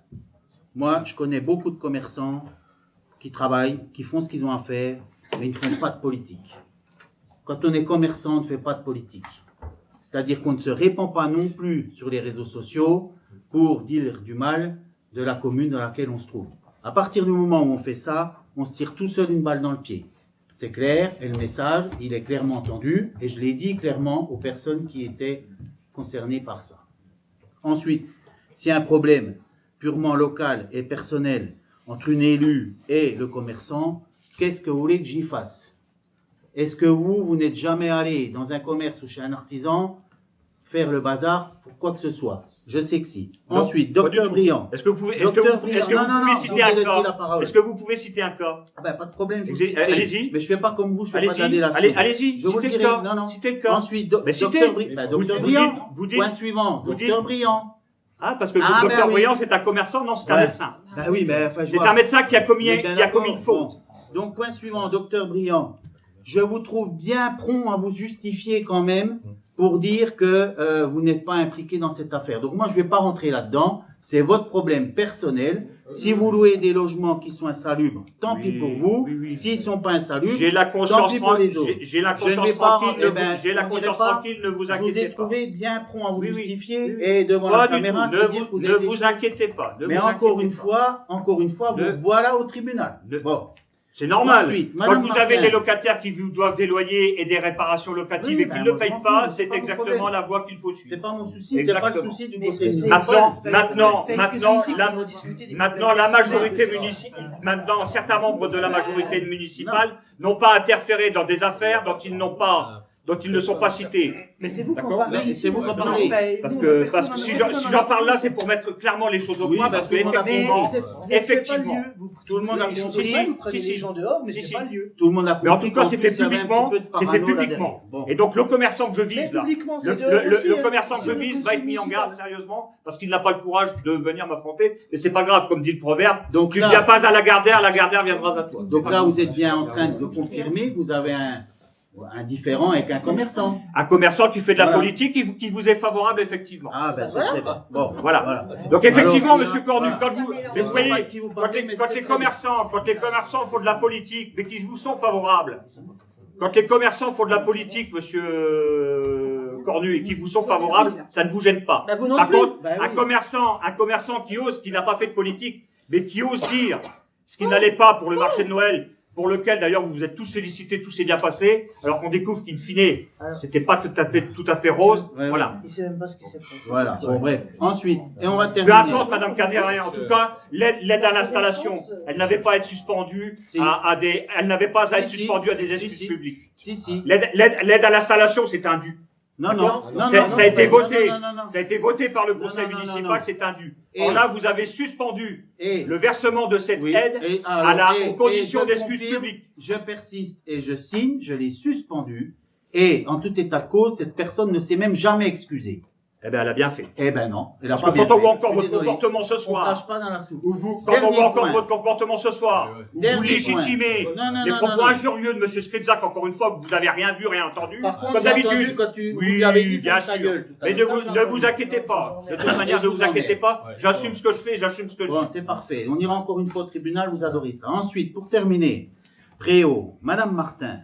S1: Moi, je connais beaucoup de commerçants qui travaillent, qui font ce qu'ils ont à faire, mais ils ne font pas de politique. Quand on est commerçant, on ne fait pas de politique. C'est-à-dire qu'on ne se répand pas non plus sur les réseaux sociaux pour dire du mal de la commune dans laquelle on se trouve. À partir du moment où on fait ça, on se tire tout seul une balle dans le pied. C'est clair, et le message, il est clairement entendu, et je l'ai dit clairement aux personnes qui étaient concernées par ça. Ensuite, s'il y a un problème purement local et personnel entre une élue et le commerçant, qu'est-ce que vous voulez que j'y fasse? Est-ce que vous n'êtes jamais allé dans un commerce ou chez un artisan faire le bazar pour quoi que ce soit? Je sais que si.
S2: Non,
S1: Ensuite,
S2: pas du
S1: docteur
S2: tout.
S1: Briand.
S2: Est-ce que vous pouvez,
S1: Docteur Briand. Non,
S2: citer un
S1: je vais laisser la
S2: cas?
S1: parole.
S2: Est-ce que vous pouvez citer un cas?
S1: Ah ben, pas de problème, je vous
S2: Allez-
S1: citerai.
S2: allez-y.
S1: Mais je fais pas comme vous, je fais pas de la
S2: Allez-y,
S1: délation.
S2: allez-y,
S1: Je vous le
S2: citez le
S1: dirai.
S2: cas.
S1: Non, non.
S2: Citez le cas.
S1: Ensuite,
S2: Mais citez.
S1: docteur
S2: Vous
S1: Briand.
S2: dites- vous dites-
S1: Point suivant,
S2: vous
S1: docteur
S2: dites-
S1: Briand.
S2: Ah, parce que le
S1: Ah,
S2: docteur
S1: ben oui.
S2: Briand, c'est un commerçant, non, c'est un
S1: Ouais.
S2: médecin.
S1: Ben oui, mais enfin, je
S2: C'est
S1: vois.
S2: un médecin qui a commis,
S1: Mais bien
S2: qui a commis une
S1: d'accord.
S2: faute.
S1: Bon. Donc, point suivant, docteur Briand. Je vous trouve bien prompt à vous justifier quand même pour dire que vous n'êtes pas impliqué dans cette affaire. Donc moi, je ne vais pas rentrer là-dedans. C'est votre problème personnel. Si vous louez des logements qui sont insalubres, tant
S2: Oui,
S1: pis pour vous.
S2: oui, oui.
S1: S'ils ne sont pas insalubres,
S2: J'ai la
S1: tant
S2: conscience
S1: pis pour les
S2: tranquille,
S1: autres.
S2: j'ai la
S1: Je ne
S2: conscience
S1: vais pas-
S2: tranquille,
S1: eh ben,
S2: j'ai la
S1: on dirait
S2: conscience
S1: pas-
S2: tranquille, ne vous
S1: je vous
S2: inquiétez
S1: ai
S2: pas.
S1: trouvé bien prompt à vous
S2: Oui, oui.
S1: justifier
S2: Oui, oui.
S1: et devant
S2: Pas
S1: la
S2: du
S1: caméra,
S2: tout,
S1: se dire que vous
S2: ne
S1: avez des
S2: vous
S1: choses.
S2: inquiétez pas. ne
S1: Mais
S2: vous
S1: encore
S2: inquiétez
S1: une
S2: pas.
S1: fois,
S2: Ne-
S1: vous voilà au tribunal.
S2: Ne-
S1: Bon.
S2: C'est normal.
S1: Ensuite,
S2: Quand
S1: Madame
S2: vous avez
S1: Martin.
S2: des locataires qui vous doivent des loyers et des réparations locatives
S1: Oui,
S2: et
S1: ben,
S2: qu'ils ne
S1: moi, je
S2: payent
S1: m'en
S2: pas,
S1: fous,
S2: c'est
S1: c'est pas mon
S2: exactement
S1: problème.
S2: la voie qu'il faut
S1: C'est
S2: suivre.
S1: pas mon souci, c'est pas le
S2: Exactement.
S1: souci du
S3: Mais est-ce que
S1: conseil
S3: c'est-
S1: municipal.
S2: Maintenant, la majorité municipale, maintenant, certains membres de la majorité municipale n'ont pas interféré dans des affaires dont ils ne sont pas cités.
S3: Mais c'est vous qui en
S2: D'accord.
S3: parlez.
S1: Mais c'est vous qui en
S3: Non,
S1: parlez.
S3: ben,
S2: Parce
S3: nous,
S2: que
S3: personne
S2: si
S3: n'en-
S2: j'en parle là, c'est pour mettre clairement les choses au
S1: Oui,
S2: point,
S1: parce
S2: parce que
S1: que tout le monde a
S2: effectivement,
S1: Tout le monde a
S2: Si,
S1: compris.
S2: si,
S10: Vous prenez
S2: si,
S10: les gens dehors, mais
S2: si,
S10: c'est
S2: si.
S10: pas le lieu.
S1: Tout le monde a compris.
S2: Mais en tout cas,
S1: qu'en
S2: c'était
S1: plus, il y avait un
S2: publiquement,
S1: petit peu de
S2: c'était
S1: parano là
S2: publiquement.
S1: derrière. Bon.
S2: Et donc, le commerçant que je
S10: Mais
S2: vise là,
S10: publiquement, c'est
S2: le
S10: dehors aussi, hein.
S2: commerçant que je
S10: C'est le
S2: vise va être mis en
S10: conseil
S2: garde
S10: municipal.
S2: sérieusement, parce qu'il n'a pas le courage de venir m'affronter. Et c'est pas grave, comme dit le proverbe.
S1: Donc
S2: Tu ne
S1: là-
S2: viens pas à la Gardère viendra à toi.
S1: Donc là, vous êtes bien en train de confirmer que vous avez un différend avec un commerçant.
S2: Un commerçant qui fait de la
S1: Voilà.
S2: politique qui vous est favorable, effectivement.
S1: Ah, ben c'est très bien. Bon,
S2: Voilà. Donc effectivement,
S1: Alors,
S2: monsieur Cornu,
S1: voilà.
S2: quand vous,
S1: C'est
S2: vous
S1: pas
S2: voyez,
S1: de qui vous
S2: quand
S1: parlez,
S2: les,
S1: mais
S2: quand
S1: c'est
S2: les
S1: très
S2: commerçants font de la politique, mais qui vous sont favorables, quand les commerçants font de la politique, monsieur Cornu, et qui vous sont favorables, ça ne vous gêne pas.
S8: Bah, vous non
S2: Par
S8: plus.
S2: contre,
S1: Bah
S2: un
S1: oui.
S2: commerçant qui n'a pas fait de politique, mais qui ose dire ce qui n'allait pas pour le marché de Noël, pour lequel d'ailleurs vous vous êtes tous félicités, tout s'est bien passé, alors qu'on découvre qu'in fine, c'était pas tout à fait rose.
S1: Ouais,
S2: Voilà.
S10: Il sait même pas ce qui s'est passé.
S1: Voilà. Bon, bref. Ensuite, et on va
S2: Peu
S1: terminer.
S2: importe, Madame Cadet, en tout cas, l'aide à l'installation, elle n'avait pas à être suspendue
S1: Si.
S2: elle n'avait pas à être
S1: Si, si.
S2: suspendue à des
S1: Si,
S2: excuses
S1: si.
S2: publiques.
S1: Si.
S2: L'aide à l'installation, c'est un dû.
S1: Non, non. Non,
S2: Ça-
S1: non,
S2: ça a été
S1: non,
S2: voté.
S1: non, non, non.
S2: Ça a été voté par le
S1: Non,
S2: conseil
S1: non, non,
S2: municipal,
S1: non.
S2: c'est un dû.
S1: Et-
S2: Or là, vous avez suspendu
S1: Et
S2: le versement de cette
S1: oui,
S2: aide
S1: et
S2: aux conditions
S1: je
S2: d'excuses
S1: confirme,
S2: publiques.
S1: Je persiste et je signe, je l'ai suspendu. Et en tout état de cause, cette personne ne s'est même jamais excusée.
S2: Eh bien, elle a bien fait.
S1: Eh ben non. Elle a
S2: Parce
S1: pas
S2: que
S1: bien
S2: quand on
S1: fait.
S2: voit
S1: Je
S2: encore
S1: suis
S2: votre
S1: désolé.
S2: comportement ce
S1: On
S2: soir,
S1: crache pas dans la soupe.
S2: quand on
S1: Dernier
S2: voit encore
S1: point.
S2: votre comportement ce soir, où
S1: Dernier
S2: vous légitimez
S1: point. Non, non,
S2: les
S1: non,
S2: propos
S1: non, non.
S2: injurieux de M. Skripzak, encore une fois, que vous n'avez rien vu, rien entendu,
S1: Par contre,
S2: comme
S1: j'ai entendu
S2: d'habitude.
S1: quand tu
S2: Oui,
S1: lui avais dit
S2: bien
S1: ferme ta
S2: sûr.
S1: gueule tout à
S2: Mais
S1: l'heure.
S2: ne
S1: Ça,
S2: vous,
S1: j'ai
S2: ne vous
S1: entendu.
S2: inquiétez pas. De toute
S1: Et
S2: manière,
S1: je
S2: ne
S1: vous
S2: vous inquiétez pas.
S5: Ouais.
S2: J'assume ce que je fais, j'assume ce que je
S1: Bon,
S2: dis.
S1: c'est parfait. On ira encore une fois au tribunal, vous adorez ça. Ensuite, pour terminer, Préau, Madame Martin.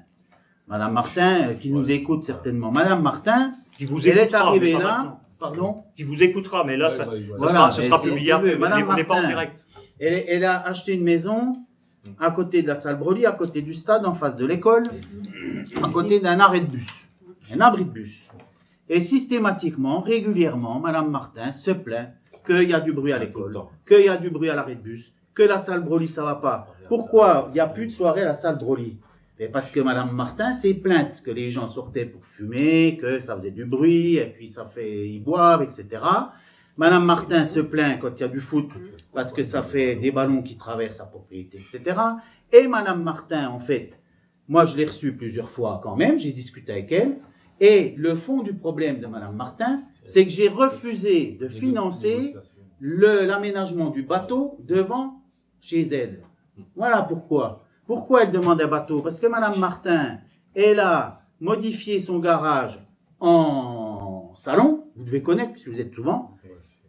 S1: Madame Martin, qui nous écoute certainement. Madame Martin,
S2: Qui vous
S1: elle est
S2: écoutera, mais
S1: arrivée
S2: pas
S1: là.
S2: maintenant.
S1: Pardon.
S2: Qui vous écoutera, mais là, ça,
S1: Voilà,
S2: ce sera
S1: mais
S2: publié
S1: c'est
S2: après.
S1: mieux. Madame
S2: On n'est pas en
S1: Martin.
S2: direct.
S1: Elle a acheté une maison à côté de la salle Broly, à côté du stade, en face de l'école, à côté d'un arrêt de bus, un abri de bus. Et systématiquement, régulièrement, Madame Martin se plaint qu'il y a du bruit à l'école, qu'il y a du bruit à l'arrêt de bus, que la salle Broly, ça va pas. Pourquoi il n'y a plus de soirée à la salle Broly? Et parce que Madame Martin s'est plainte que les gens sortaient pour fumer, que ça faisait du bruit, et puis ils boivent, etc. Madame Martin se plaint quand il y a du foot, parce que ça fait des ballons qui traversent sa propriété, etc. Et Madame Martin, en fait, moi je l'ai reçue plusieurs fois quand même, j'ai discuté avec elle, et le fond du problème de Madame Martin, c'est que j'ai refusé de financer l'aménagement du bateau devant chez elle. Voilà pourquoi. Pourquoi elle demande un bateau? Parce que Madame Martin, elle a modifié son garage en salon, vous devez connaître puisque vous êtes souvent,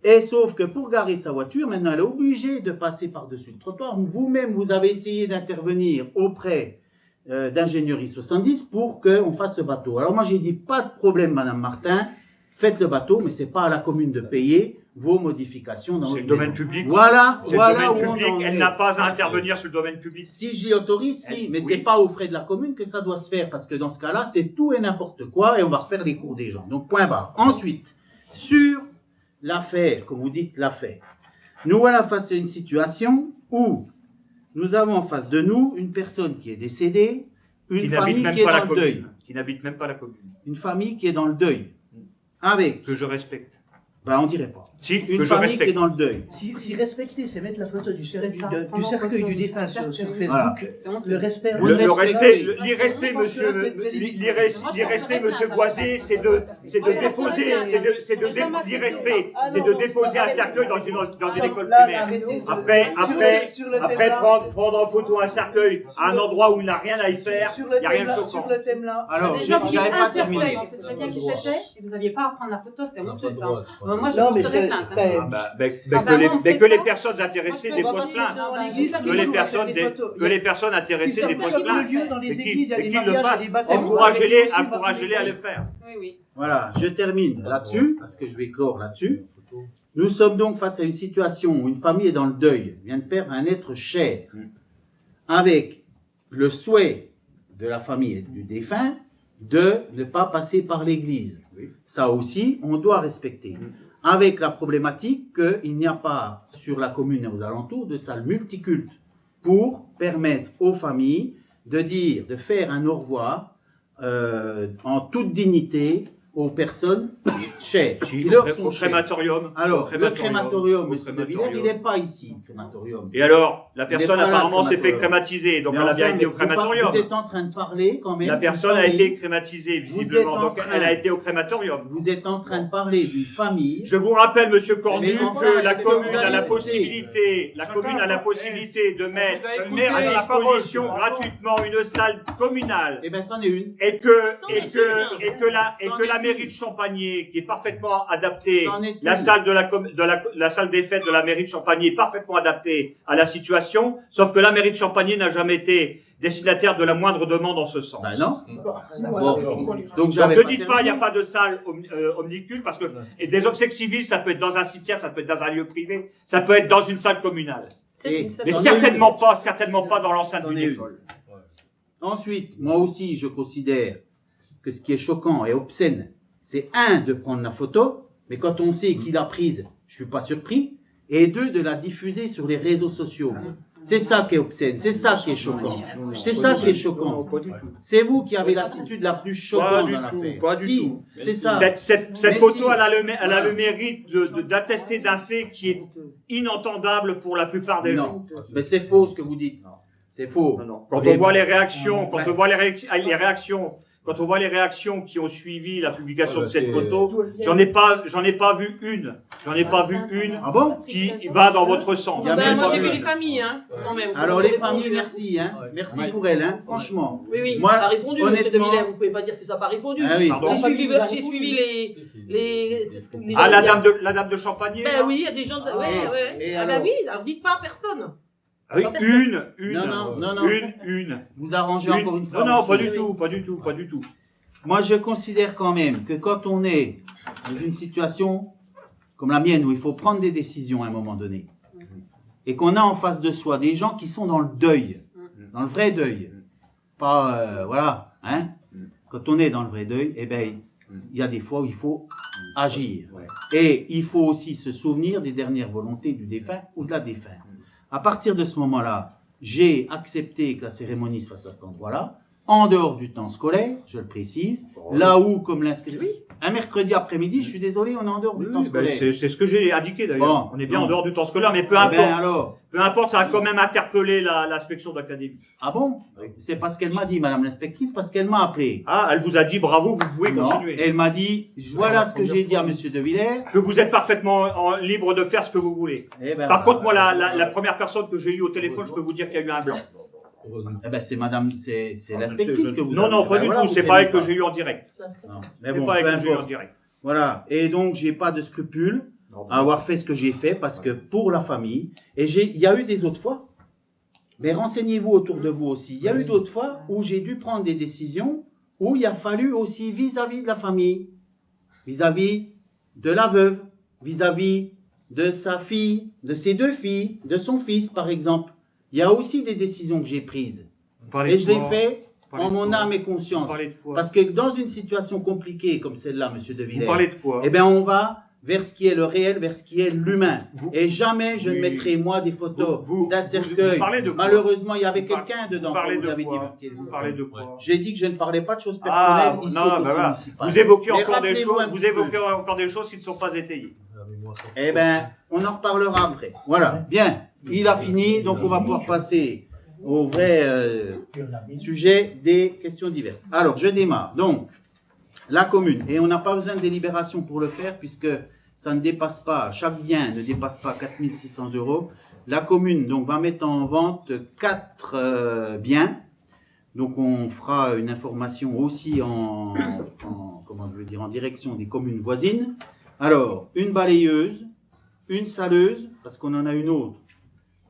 S1: et sauf que pour garer sa voiture, maintenant elle est obligée de passer par-dessus le trottoir. Vous-même, vous avez essayé d'intervenir auprès d'ingénierie 70 pour qu'on fasse ce bateau. Alors moi j'ai dit, pas de problème Madame Martin, faites le bateau, mais c'est pas à la commune de payer vos modifications dans
S2: C'est
S1: votre
S2: le domaine
S1: maison.
S2: public.
S1: Voilà,
S2: C'est
S1: voilà
S2: le
S1: où
S2: domaine
S1: on
S2: public.
S1: en
S2: Elle
S1: est.
S2: n'a pas à intervenir sur le domaine public.
S1: Si j'y autorise, si, mais
S2: oui.
S1: c'est pas aux frais de la commune que ça doit se faire, parce que dans ce cas-là, c'est tout et n'importe quoi, et on va refaire les cours des gens. Donc, point barre. Ensuite, sur l'affaire, comme vous dites, l'affaire, nous voilà face à une situation où nous avons en face de nous une personne qui est décédée, une
S2: Qui
S1: famille
S2: n'habite même
S1: qui est
S2: pas la
S1: dans le deuil.
S2: commune. Qui n'habite même pas la commune.
S1: Une famille qui est dans le deuil. Avec,
S2: Que je respecte.
S1: on dirait pas.
S2: Si,
S1: Une
S2: que je
S1: famille qui est
S2: respecte.
S1: dans le deuil.
S10: Si respecter, c'est mettre la photo du
S8: C'est ça.
S10: du cercueil du défunt sur
S1: Voilà.
S10: Facebook,
S8: C'est honteux.
S10: le respect.
S1: Vous
S2: Le
S1: respectez.
S2: l'irrespect,
S10: Moi, je pense que
S2: monsieur,
S10: là, c'est limite.
S2: l'irrespect, monsieur Boisé, c'est de déposer, l'irrespect, c'est de déposer un cercueil dans une école primaire. Après prendre en photo un cercueil à un endroit où il n'a rien à y faire, il n'y a rien de choquant.
S10: Sur le thème là.
S1: Alors,
S8: Déjà, vous dites
S1: j'avais
S8: un
S1: pas
S8: cercueil,
S1: terminé.
S8: on sait très bien qui c'était, et vous n'aviez pas à prendre la photo, c'est
S5: On n'a
S8: honteux
S5: pas le
S8: ça.
S5: droit.
S8: Moi, je
S10: Non, mais
S8: porterai
S10: c'est-
S8: plainte.
S10: t'as-
S8: Hein.
S2: Que les personnes intéressées
S8: Moi, je
S2: déposent
S8: peux
S2: plainte.
S10: Dans l'église,
S2: Que les personnes intéressées déposent plainte.
S10: lieu, dans les
S2: Et
S10: églises, il y a des
S2: qu'ils le
S10: mariages, il y a
S2: fassent.
S10: des baptêmes.
S2: Encouragez-les à le faire.
S8: Oui, oui.
S1: Voilà, je termine là-dessus, parce que je vais clore là-dessus. Nous sommes donc face à une situation où une famille est dans le deuil, vient de perdre un être cher, avec le souhait de la famille et du défunt de ne pas passer par l'église. Ça aussi, on doit respecter. Avec la problématique qu'il n'y a pas sur la commune et aux alentours de salles multicultes pour permettre aux familles de faire un au revoir en toute dignité aux personnes chères. qui leur sont
S2: Au
S1: chères.
S2: crématorium.
S1: Alors, le crématorium,
S2: Au
S1: monsieur de Villers,
S2: crématorium.
S1: il n'est pas ici, le crématorium.
S2: Et alors, la
S1: Il est
S2: personne
S1: pas là,
S2: apparemment
S1: le
S2: s'est fait
S1: crématorium.
S2: crématiser, donc
S1: Mais
S2: elle a
S1: enfin,
S2: bien été au
S1: vous
S2: crématorium.
S1: êtes en train de parler quand même.
S2: La
S1: d'une
S2: personne a
S1: famille.
S2: été crématisée visiblement,
S1: en
S2: donc
S1: train-
S2: elle a été au crématorium.
S1: Vous êtes en train de parler d'une famille.
S2: Je vous rappelle, monsieur Cornu,
S1: Mais enfin,
S2: que la
S1: est-ce que
S2: commune
S1: vous
S2: a la
S1: avez
S2: possibilité, de mettre à disposition gratuitement une salle communale.
S1: Eh bien, c'en est une.
S2: Et que la mairie de Champagné, qui est parfaitement adaptée,
S1: C'en est
S2: la
S1: une.
S2: salle la salle des fêtes de la mairie de Champagné est parfaitement adaptée à la situation, sauf que la mairie de Champagné n'a jamais été destinataire de la moindre demande en ce sens.
S1: Ben non.
S10: Bon.
S1: Donc,
S2: Donc
S1: j'avais
S2: ne dites pas il n'y a
S1: terminé.
S2: pas de salle omnicule, parce que et des obsèques civiles, ça peut être dans un cimetière, ça peut être dans un lieu privé, ça peut être dans une salle communale.
S1: Et-
S8: Ça,
S2: Mais
S8: ça-
S2: certainement pas dans l'enceinte
S1: C'en
S2: d'une
S1: est une.
S2: école.
S1: Ensuite, moi aussi, je considère que ce qui est choquant et obscène, c'est de prendre la photo, mais quand on sait qui l'a prise, je suis pas surpris, et de la diffuser sur les réseaux sociaux. C'est ça qui est obscène, c'est ça qui est choquant. C'est ça qui est choquant. C'est vous qui avez l'attitude la plus choquante dans l'affaire.
S2: pas du
S1: Si,
S2: tout.
S1: c'est ça.
S2: Cette
S1: Mais
S2: photo,
S1: si.
S2: elle a le mérite d'attester d'un fait qui est inentendable pour la plupart des gens.
S1: Non, mais c'est faux ce que vous dites. C'est faux.
S2: Quand on voit les réactions, quand on voit les réactions qui ont suivi la publication de cette photo, j'en ai pas vu une
S1: Ah bon?
S2: qui va dans votre sens.
S1: Il y a
S8: Ben,
S1: même
S8: moi
S1: pas
S8: j'ai vu
S1: eu.
S8: les familles, hein. Quand même.
S1: Alors les familles, merci, hein. Merci pour elles, hein. Franchement.
S8: Oui, oui,
S1: Moi,
S8: ça a répondu, monsieur de
S1: honnêtement-
S8: Villers, vous pouvez pas dire que ça n'a pas répondu.
S1: Ah oui.
S2: Pardon.
S8: J'ai suivi les
S2: Ah,
S8: gens-
S2: la dame de Champagné.
S8: Ben
S2: là
S8: oui, il y a des gens.
S1: Ah,
S8: Ouais.
S1: et
S8: Ah
S1: alors
S8: ben oui, alors dites pas à personne.
S2: Ah oui,
S1: Non.
S2: une.
S1: Vous arrangez encore une fois.
S2: Non, pas
S1: monsieur.
S2: du tout.
S1: Moi, je considère quand même que quand on est dans une situation comme la mienne où il faut prendre des décisions à un moment donné, et qu'on a en face de soi des gens qui sont dans le deuil, dans le vrai deuil, pas voilà, hein. Quand on est dans le vrai deuil, eh ben, il y a des fois où il faut agir, et il faut aussi se souvenir des dernières volontés du défunt ou de la défunte. À partir de ce moment-là, j'ai accepté que la cérémonie se fasse à cet endroit-là, en dehors du temps scolaire, je le précise, là où, comme l'inscrit, un mercredi après-midi, je suis désolé, on est en dehors du temps scolaire.
S2: C'est ce que j'ai indiqué d'ailleurs.
S1: Bon,
S2: on est bien
S1: bon.
S2: en dehors du temps scolaire, mais peu
S1: Eh ben,
S2: importe.
S1: alors,
S2: Peu importe, ça a quand même interpellé l'inspection d'académie.
S1: ah bon? C'est parce qu'elle m'a dit, madame l'inspectrice, parce qu'elle m'a appelé.
S2: Ah, elle vous a dit bravo, vous pouvez
S1: Non,
S2: continuer.
S1: elle m'a dit, voilà ce que j'ai dit à monsieur De Villers.
S2: Que vous êtes parfaitement libre de faire ce que vous voulez.
S1: Eh ben,
S2: Par
S1: voilà.
S2: contre, moi, la première personne que j'ai eue au téléphone, je peux vous dire qu'il y a eu un blanc.
S1: Eh ben, c'est madame, c'est l'inspectrice que vous
S2: Non,
S1: avez.
S2: non, pas
S1: Ben
S2: du
S1: voilà,
S2: tout.
S1: vous
S2: C'est
S1: faites
S2: pas elle que
S1: pas.
S2: j'ai eu en direct.
S1: Non, mais
S2: C'est
S1: bon,
S2: pas elle
S1: peu
S2: que j'ai eu en
S1: importe.
S2: direct.
S1: Voilà. Et donc, j'ai pas de scrupules à avoir fait ce que j'ai fait parce que pour la famille, et il y a eu des autres fois, mais renseignez-vous autour de vous aussi. Il y a eu d'autres fois où j'ai dû prendre des décisions où il a fallu aussi vis-à-vis de la famille, vis-à-vis de la veuve, vis-à-vis de sa fille, de ses deux filles, de son fils par exemple. Il y a aussi des décisions que j'ai prises. Et je l'ai fait en mon âme et conscience. Parce que dans une situation compliquée comme celle-là, monsieur De
S2: Vous
S1: Villers,
S2: parlez de quoi?
S1: eh bien, on va vers ce qui est le réel, vers ce qui est l'humain. Et jamais je ne mettrai, moi, des photos d'un cercueil.
S2: Vous parlez de quoi?
S1: Malheureusement, il y avait quelqu'un dedans.
S2: Vous parlez
S1: quand
S2: de
S1: avez
S2: quoi?
S1: dit
S2: Vous parlez de quoi?
S1: J'ai dit que je ne parlais pas de choses personnelles
S2: Ah,
S1: ici
S2: non,
S1: au
S2: bah
S1: conseil
S2: voilà.
S1: municipal.
S2: Vous évoquez
S1: Mais
S2: encore des
S1: rappelez-vous
S2: choses,
S1: un
S2: vous
S1: petit peu.
S2: évoquez encore des choses qui ne sont pas étayées.
S1: Eh bien, on en reparlera après. Voilà, bien. Il a fini, donc on va pouvoir passer au vrai sujet des questions diverses. Alors, je démarre. Donc, la commune. Et on n'a pas besoin de délibération pour le faire, puisque ça ne dépasse pas, chaque bien ne dépasse pas 4 600 €. La commune donc, va mettre en vente 4 biens. Donc, on fera une information aussi comment je veux dire, en direction des communes voisines. Alors, une balayeuse, une saleuse, parce qu'on en a une autre.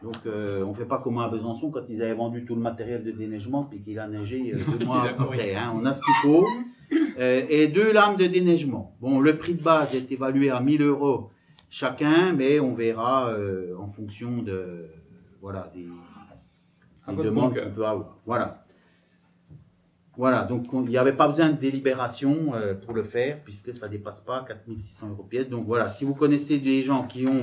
S1: Donc, on ne fait pas comme à Besançon quand ils avaient vendu tout le matériel de déneigement puis qu'il a neigé 2 mois après. Hein. On a ce qu'il faut. Et 2 lames de déneigement. Bon, le prix de base est évalué à 1 000 € chacun, mais on verra en fonction de, voilà, des demandes qu'on peut avoir. Voilà. Voilà, donc il n'y avait pas besoin de délibération pour le faire, puisque ça ne dépasse pas 4 600 € pièce. Donc voilà, si vous connaissez des gens qui ont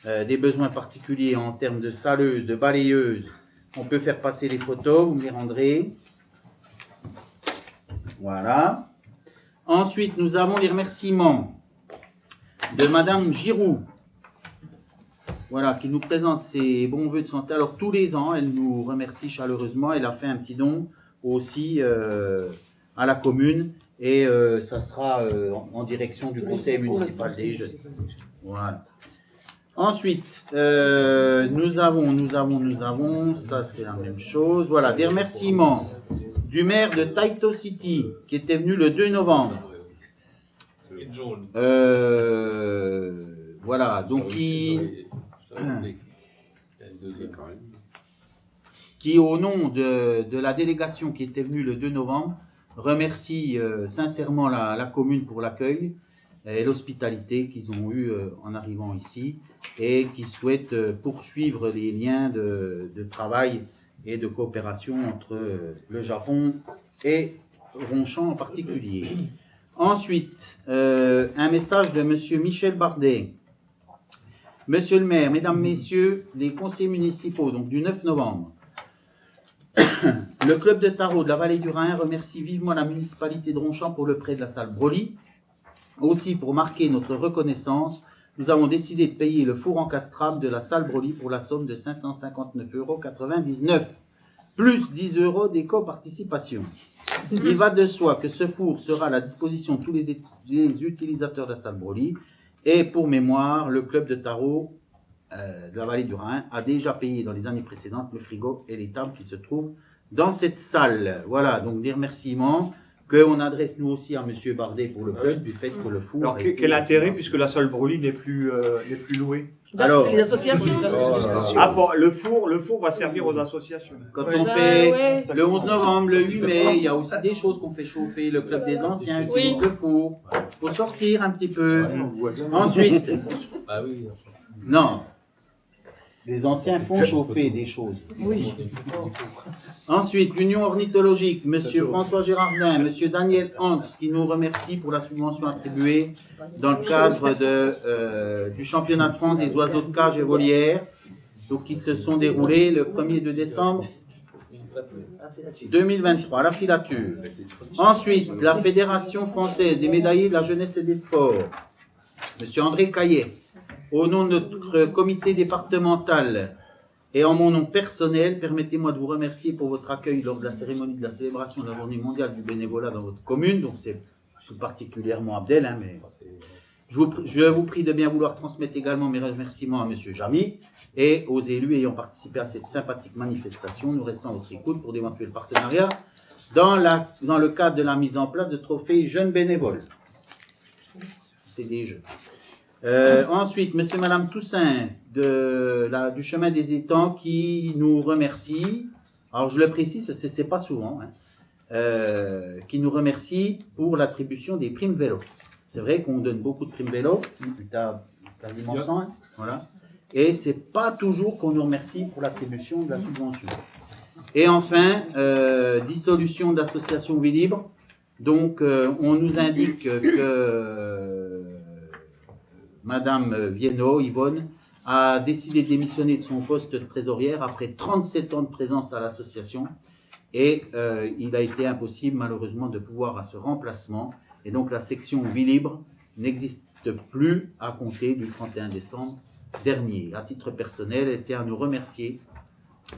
S1: des besoins particuliers en termes de saleuse, de balayeuse, on peut faire passer les photos, vous me les rendrez. Voilà. Ensuite, nous avons les remerciements de Madame Giroux, voilà, qui nous présente ses bons vœux de santé. Alors, tous les ans, elle nous remercie chaleureusement. Elle a fait un petit don aussi à la commune et ça sera en direction du conseil municipal des jeunes. Voilà. Ensuite, nous avons, ça c'est la même chose. Voilà, des remerciements du maire de Taito City qui était venu le 2 novembre. Voilà, donc qui au nom de la délégation qui était venue le 2 novembre, remercie sincèrement la commune pour l'accueil et l'hospitalité qu'ils ont eu en arrivant ici et qui souhaitent poursuivre les liens de travail et de coopération entre le Japon et Ronchamp en particulier. Ensuite, un message de Monsieur Michel Bardet. Monsieur le maire, mesdames, messieurs, les conseillers municipaux, donc du 9 novembre, le club de tarot de la vallée du Rhin remercie vivement la municipalité de Ronchamp pour le prêt de la salle Broly. Aussi, pour marquer notre reconnaissance, nous avons décidé de payer le four encastrable de la salle Broly pour la somme de 559,99 €, plus 10 € d'éco-participation. Il va de soi que ce four sera à la disposition de tous les utilisateurs de la salle Broly. Et pour mémoire, le club de tarot de la vallée du Rhin a déjà payé dans les années précédentes le frigo et les tables qui se trouvent dans cette salle. Voilà, donc des remerciements qu'on adresse nous aussi à Monsieur Bardet pour le club du fait que le four...
S2: Alors quel intérêt puisque la salle Broly n'est plus louée?
S1: Alors,
S8: les associations.
S2: Ah bon, le four va servir aux associations.
S1: Quand on fait le 11 novembre, le 8 mai, il y a aussi des choses qu'on fait chauffer. Le club des anciens utilise le four. Il faut sortir un petit peu. Ensuite, non, les anciens font chauffer des choses.
S3: Oui.
S1: Ensuite, l'Union ornithologique, Monsieur François Gérardin, Monsieur Daniel Hans, qui nous remercie pour la subvention attribuée dans le cadre du championnat de France des oiseaux de cage et volières, donc qui se sont déroulés le 1er de décembre 2023, la filature. Ensuite, la Fédération française des médaillés de la jeunesse et des sports, Monsieur André Caillet, au nom de notre comité départemental et en mon nom personnel, permettez-moi de vous remercier pour votre accueil lors de la cérémonie de la célébration de la journée mondiale du bénévolat dans votre commune. Donc c'est tout particulièrement Abdel, hein, mais je vous prie de bien vouloir transmettre également mes remerciements à Monsieur Jamy et aux élus ayant participé à cette sympathique manifestation. Nous restons à votre écoute pour d'éventuels partenariats dans le cadre de la mise en place de trophées jeunes bénévoles. C'est des jeux. Ensuite, Monsieur et Madame Toussaint du chemin des étangs qui nous remercie. Alors je le précise parce que c'est pas souvent, hein, qui nous remercie pour l'attribution des primes vélo. C'est vrai qu'on donne beaucoup de primes vélo, quasiment 100, hein, voilà. Et c'est pas toujours qu'on nous remercie pour l'attribution de la subvention. Et enfin, dissolution d'association Vie Libre. Donc on nous indique Madame Viennot, Yvonne, a décidé de démissionner de son poste de trésorière après 37 ans de présence à l'association et il a été impossible malheureusement de pouvoir à ce remplacement et donc la section Vie Libre n'existe plus à compter du 31 décembre dernier. À titre personnel, elle tient à nous remercier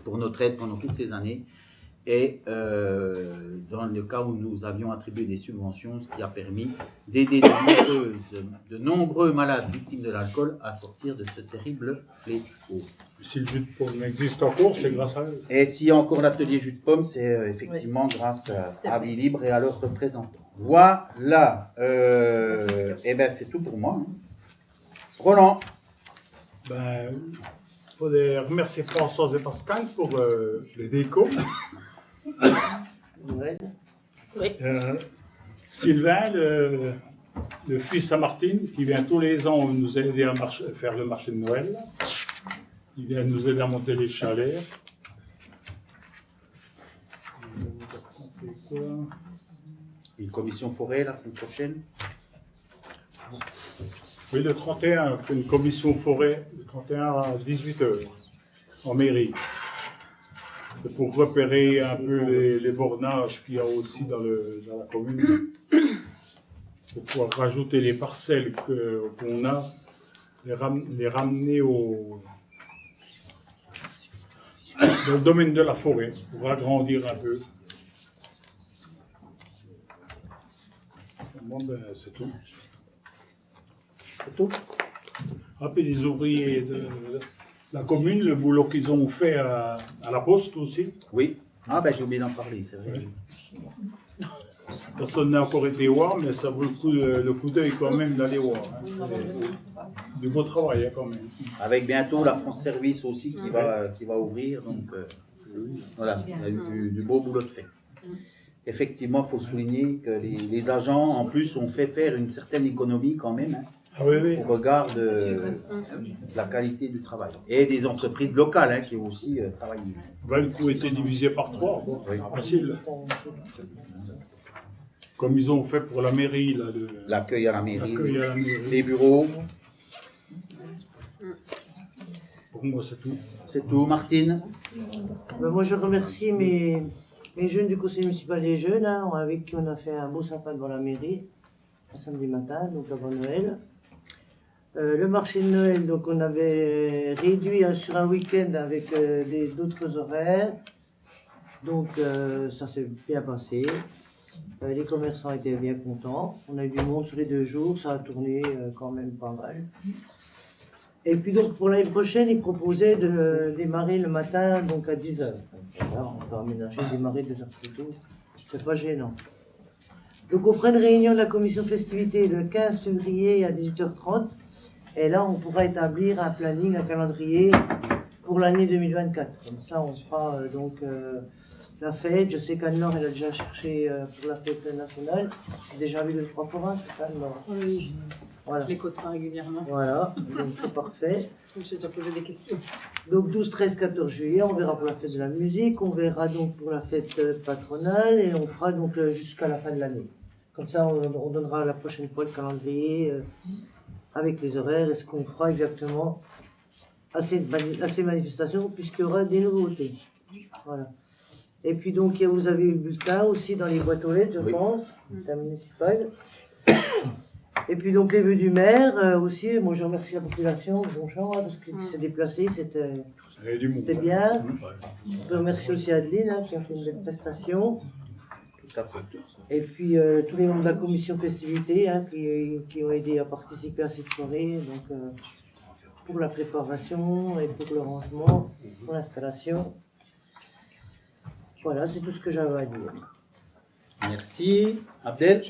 S1: pour notre aide pendant toutes ces années et dans le cas où nous avions attribué des subventions, ce qui a permis d'aider de nombreux malades victimes de l'alcool à sortir de ce terrible fléau.
S9: Si le jus de pomme existe encore, c'est grâce à eux.
S1: Et s'il y a encore l'atelier jus de pomme, c'est effectivement grâce à Vie Libre et à leurs représentants. Voilà, et ben c'est tout pour moi. Hein. Roland.
S9: Ben, il faudrait remercier Françoise et Pascal pour les décos.
S8: Oui.
S9: Sylvain, le fils à Martine, qui vient tous les ans nous aider à faire le marché de Noël. Il vient nous aider à monter les chalets.
S1: Une commission forêt la semaine prochaine.
S9: Oui, le 31, on fait une commission forêt, le 31 à 18h, en mairie. C'est pour repérer un peu les bornages qu'il y a aussi dans la commune. Pour pouvoir rajouter les parcelles qu'on a, les ramener dans le domaine de la forêt, pour agrandir un peu. Bon, ben, c'est tout.
S1: C'est tout.
S9: Après, les ouvriers de la commune, le boulot qu'ils ont fait à la poste aussi.
S1: Oui. Ah ben j'ai oublié d'en parler, c'est vrai.
S9: Oui. Personne n'a encore été voir, mais ça vaut le coup d'œil quand même d'aller voir. Hein. Du beau travail hein, quand même.
S1: Avec bientôt la France Service aussi qui va ouvrir, donc voilà, il y a eu du beau boulot de fait. Effectivement, il faut souligner que les agents, en plus, ont fait faire une certaine économie quand même, hein,
S9: Ah, oui.
S1: au regard de la qualité du travail. Et des entreprises locales hein, qui ont aussi travaillé.
S9: Le coût était divisé par 3, bon,
S1: Oui.
S9: facile. Comme ils ont fait pour la mairie.
S1: L'accueil à la mairie,
S9: L'accueil à la mairie.
S1: les bureaux.
S9: Pour moi, c'est tout.
S1: C'est tout, Martine.
S10: Ben, moi, je remercie mes jeunes du conseil municipal des jeunes, hein, avec qui on a fait un beau sapin devant la mairie, un samedi matin, donc avant Noël. Le marché de Noël, donc on avait réduit sur un week-end avec d'autres horaires. Donc ça s'est bien passé. Les commerçants étaient bien contents. On a eu du monde sur les 2 jours, ça a tourné quand même pas mal. Et puis donc pour l'année prochaine, ils proposaient de démarrer le matin donc à 10h. Voilà, on peut aménager, démarrer 2 heures plus tôt, c'est pas gênant. Donc on fera une réunion de la commission festivité le 15 février à 18h30. Et là, on pourra établir un planning, un calendrier pour l'année 2024. Comme ça, on fera la fête. Je sais qu'Anne-Laure, elle a déjà cherché pour la fête nationale. J'ai déjà vu le 3 forains, c'est ça, Anne-Laure?
S8: Oui,
S10: voilà.
S8: je les côte régulièrement.
S10: Voilà, donc c'est parfait.
S8: J'ai déjà posé des questions.
S10: Donc 12, 13, 14 juillet, on verra pour la fête de la musique, on verra donc pour la fête patronale et on fera donc jusqu'à la fin de l'année. Comme ça, on donnera la prochaine fois le calendrier avec les horaires et ce qu'on fera exactement à ces manifestations puisqu'il y aura des nouveautés. Voilà. Et puis donc vous avez eu le bulletin aussi dans les boîtes aux lettres, je pense, c'est municipal. Et puis donc les vœux du maire aussi, moi je remercie la population de Bonchamp parce qu'il s'est déplacé, c'était bien. Je remercie aussi Adeline hein, qui a fait une belle prestation. Et puis tous les membres de la commission festivité hein, qui ont aidé à participer à cette soirée, donc pour la préparation et pour le rangement, pour l'installation. Voilà, c'est tout ce que j'avais à dire.
S1: Merci. Abdel.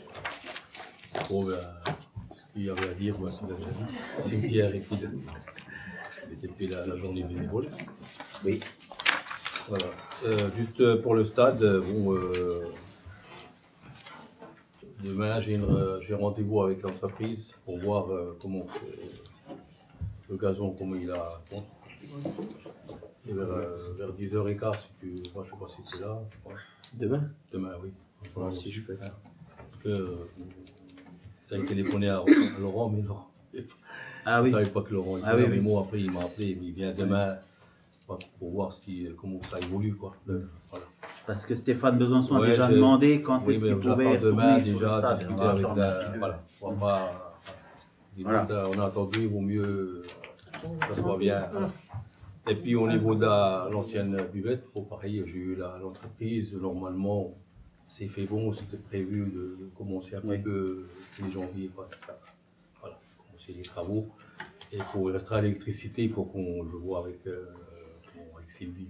S5: Bon, ben, ce qu'il y avait à dire, moi, c'est Pierre et puis depuis la journée bénévole.
S1: Oui.
S5: Voilà. Juste pour le stade, bon, demain j'ai rendez-vous avec l'entreprise pour voir comment le gazon, comment il a. Bon, c'est vers 10h15, si tu, moi je sais pas si tu es là.
S11: Demain?
S5: Demain, oui.
S11: Voilà, si je peux être là.
S5: Tu as téléphoné à Laurent, mais non.
S1: Ah
S5: Je
S1: oui.
S5: ne savais pas que Laurent était
S1: Ah oui,
S5: là, mais
S1: oui.
S5: moi, après, il m'a appelé, il vient demain pour voir comment ça évolue, quoi. Voilà.
S1: Parce que Stéphane Besançon a
S5: Ouais,
S1: déjà demandé quand
S5: oui,
S1: est-ce
S5: mais
S1: qu'il pouvait
S5: j'attends demain
S1: retourner sur le
S5: déjà
S1: stade.
S5: discuter
S1: On va
S5: avec
S1: attendre un petit peu.
S5: voilà. On va pas.
S1: Voilà.
S5: On a attendu, il vaut mieux que ça soit bien. Voilà. Et puis au niveau de l'ancienne buvette, pareil, j'ai eu l'entreprise, normalement, c'est fait bon, c'était prévu de commencer un petit peu les janvier, voilà, commencer les travaux. Et pour rester à l'électricité, il faut je vois avec Sylvie.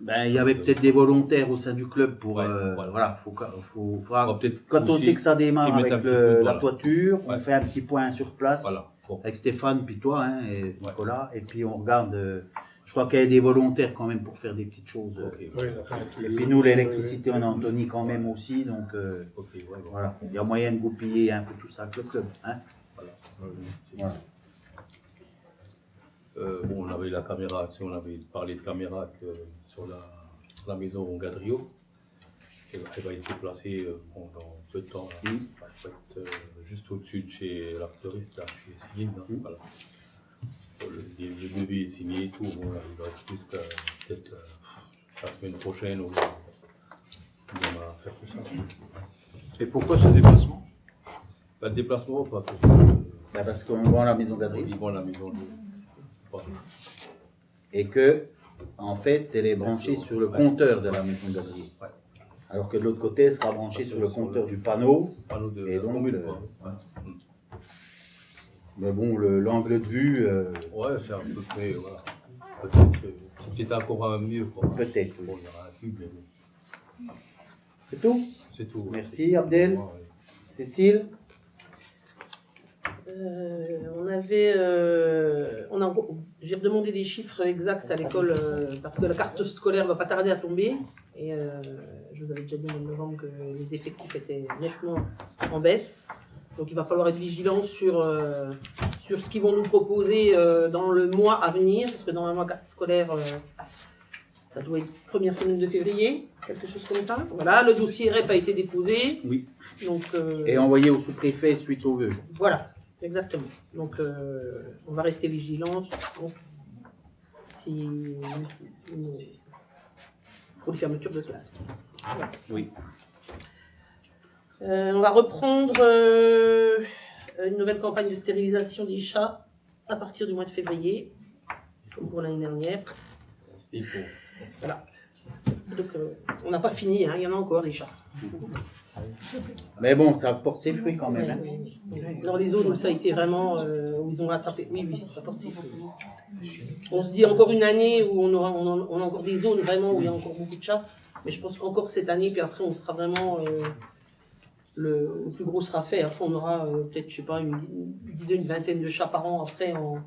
S1: Ben, il y avait peut-être des volontaires au sein du club pour.
S5: Voilà.
S1: Faudra,
S5: peut-être
S1: quand on
S5: aussi
S1: sait que ça démarre
S5: qu'ils mettent
S1: avec
S5: un petit peu,
S1: la
S5: voilà.
S1: toiture, on
S5: Ouais.
S1: fait un petit point sur place
S5: Voilà. Bon.
S1: avec Stéphane, puis toi, hein, et Nicolas, et puis on regarde. Je crois qu'il y a des volontaires quand même pour faire des petites choses.
S5: Ok.
S1: Et puis nous, l'électricité, on a Anthony quand même aussi, donc voilà. Il y a moyen de goupiller un peu tout ça avec le club. Hein. Voilà.
S5: Bon, on avait la caméra, on avait parlé de caméra sur la maison Gadrio. Elle va être déplacée pendant peu de temps. Là. Elle va être juste au-dessus de chez l'arcturiste, là, chez Céline. Voilà. Le devis est signé et tout. Bon, là, il va être jusqu'à peut-être la semaine prochaine où on va faire tout ça.
S6: Et pourquoi ce déplacement?
S5: Le déplacement, pas tout.
S1: Parce qu'on vend la maison Gadrio.
S5: Ils vendent la maison.
S1: Et que, en fait, elle est branchée sur le compteur de la maison Gadrio. Alors que de l'autre côté, elle sera branchée sur le compteur du panneau.
S5: De
S1: et donc,
S5: commune,
S1: mais bon, l'angle de vue.
S5: Ouais, c'est à peu près. Voilà. Peut-être encore mieux.
S1: Peut-être.
S5: Bon, il y aura un cube, mais bon.
S1: C'est tout.
S5: C'est tout.
S1: Merci, Abdel. Cécile.
S8: J'ai redemandé des chiffres exacts à l'école parce que la carte scolaire va pas tarder à tomber. Et je vous avais déjà dit en novembre que les effectifs étaient nettement en baisse. Donc il va falloir être vigilant sur ce qu'ils vont nous proposer dans le mois à venir. Parce que normalement, la carte scolaire, ça doit être première semaine de février, quelque chose comme ça. Voilà, le dossier REP a été déposé.
S1: Oui.
S8: Donc,
S1: et envoyé au sous-préfet suite au vœu.
S8: Voilà. Exactement. Donc, on va rester vigilants pour les fermetures de classe. Voilà.
S1: Oui.
S8: On va reprendre une nouvelle campagne de stérilisation des chats à partir du mois de février, comme pour l'année dernière. Voilà. Donc, on n'a pas fini, hein, il y en a encore des chats.
S1: Mais bon, ça porte ses fruits quand même. Hein.
S8: Dans les zones où ça a été vraiment, où ils ont attrapé, oui, ça porte ses fruits. On se dit encore une année où on a encore des zones vraiment où il y a encore beaucoup de chats, mais je pense qu'encore cette année, puis après on sera vraiment, le plus gros sera fait. Après on aura peut-être, je sais pas, une dizaine, une vingtaine de chats par an après en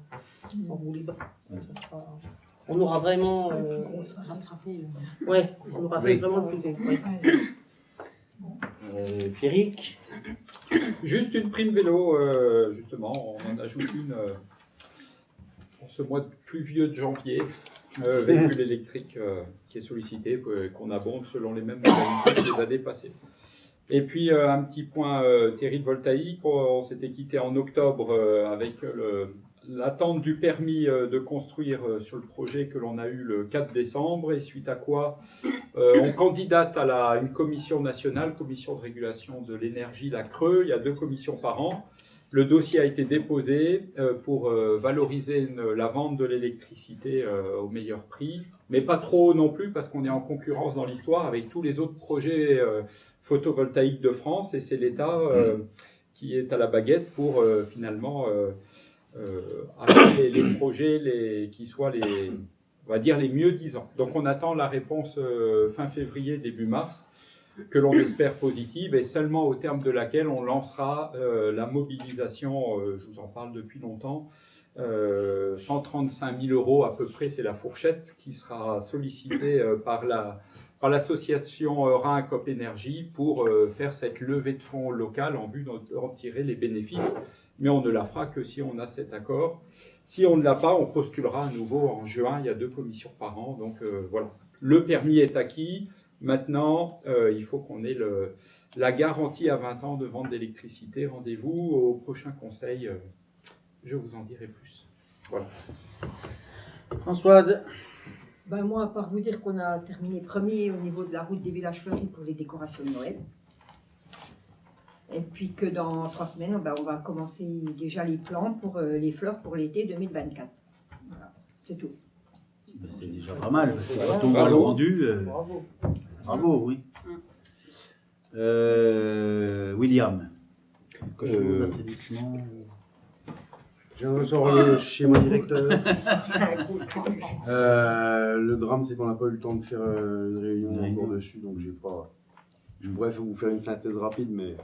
S8: roue libre. On aura vraiment.
S12: On sera rattrapé.
S8: Ouais, on aura fait vraiment le plus gros. Ouais.
S1: Pierrick.
S4: Juste une prime vélo, justement, on en ajoute une pour ce mois pluvieux de janvier, véhicule électrique qui est sollicité, qu'on abonde selon les mêmes modalités que les années passées. Et puis un petit point terrible voltaïque, on s'était quitté en octobre avec l'attente du permis de construire sur le projet que l'on a eu le 4 décembre, et suite à quoi on candidate à une commission nationale, commission de régulation de l'énergie, la CRE. Il y a 2 commissions par an. Le dossier a été déposé pour valoriser la vente de l'électricité au meilleur prix, mais pas trop non plus parce qu'on est en concurrence dans l'histoire avec tous les autres projets photovoltaïques de France, et c'est l'État qui est à la baguette pour finalement acheter les projets qui soient on va dire les mieux disants. Donc on attend la réponse fin février, début mars, que l'on espère positive, et seulement au terme de laquelle on lancera la mobilisation, je vous en parle depuis longtemps, 135 000 € à peu près, c'est la fourchette qui sera sollicitée par l'association Rhin Coop Énergie pour faire cette levée de fonds locale en vue d'en tirer les bénéfices. Mais on ne la fera que si on a cet accord. Si on ne l'a pas, on postulera à nouveau en juin. Il y a 2 commissions par an. Donc voilà, le permis est acquis. Maintenant, il faut qu'on ait la garantie à 20 ans de vente d'électricité. Rendez-vous au prochain conseil je vous en dirai plus.
S6: Voilà.
S1: Françoise.
S12: Ben moi, à part vous dire qu'on a terminé premier au niveau de la route des villages fleuris pour les décorations de Noël. Et puis que dans 3 semaines, ben, on va commencer déjà les plans pour les fleurs pour l'été 2024. Voilà, c'est tout.
S1: Ben, c'est déjà pas mal. Parce que quand on voit le rendu.
S9: Bravo.
S1: Bravo, oui. William. Quelque chose, assainissement.
S7: Je viens de recevoir chez mon directeur. Le drame, c'est qu'on n'a pas eu le temps de faire une réunion encore dessus, donc j'ai pas. Je pourrais vous faire une synthèse rapide, mais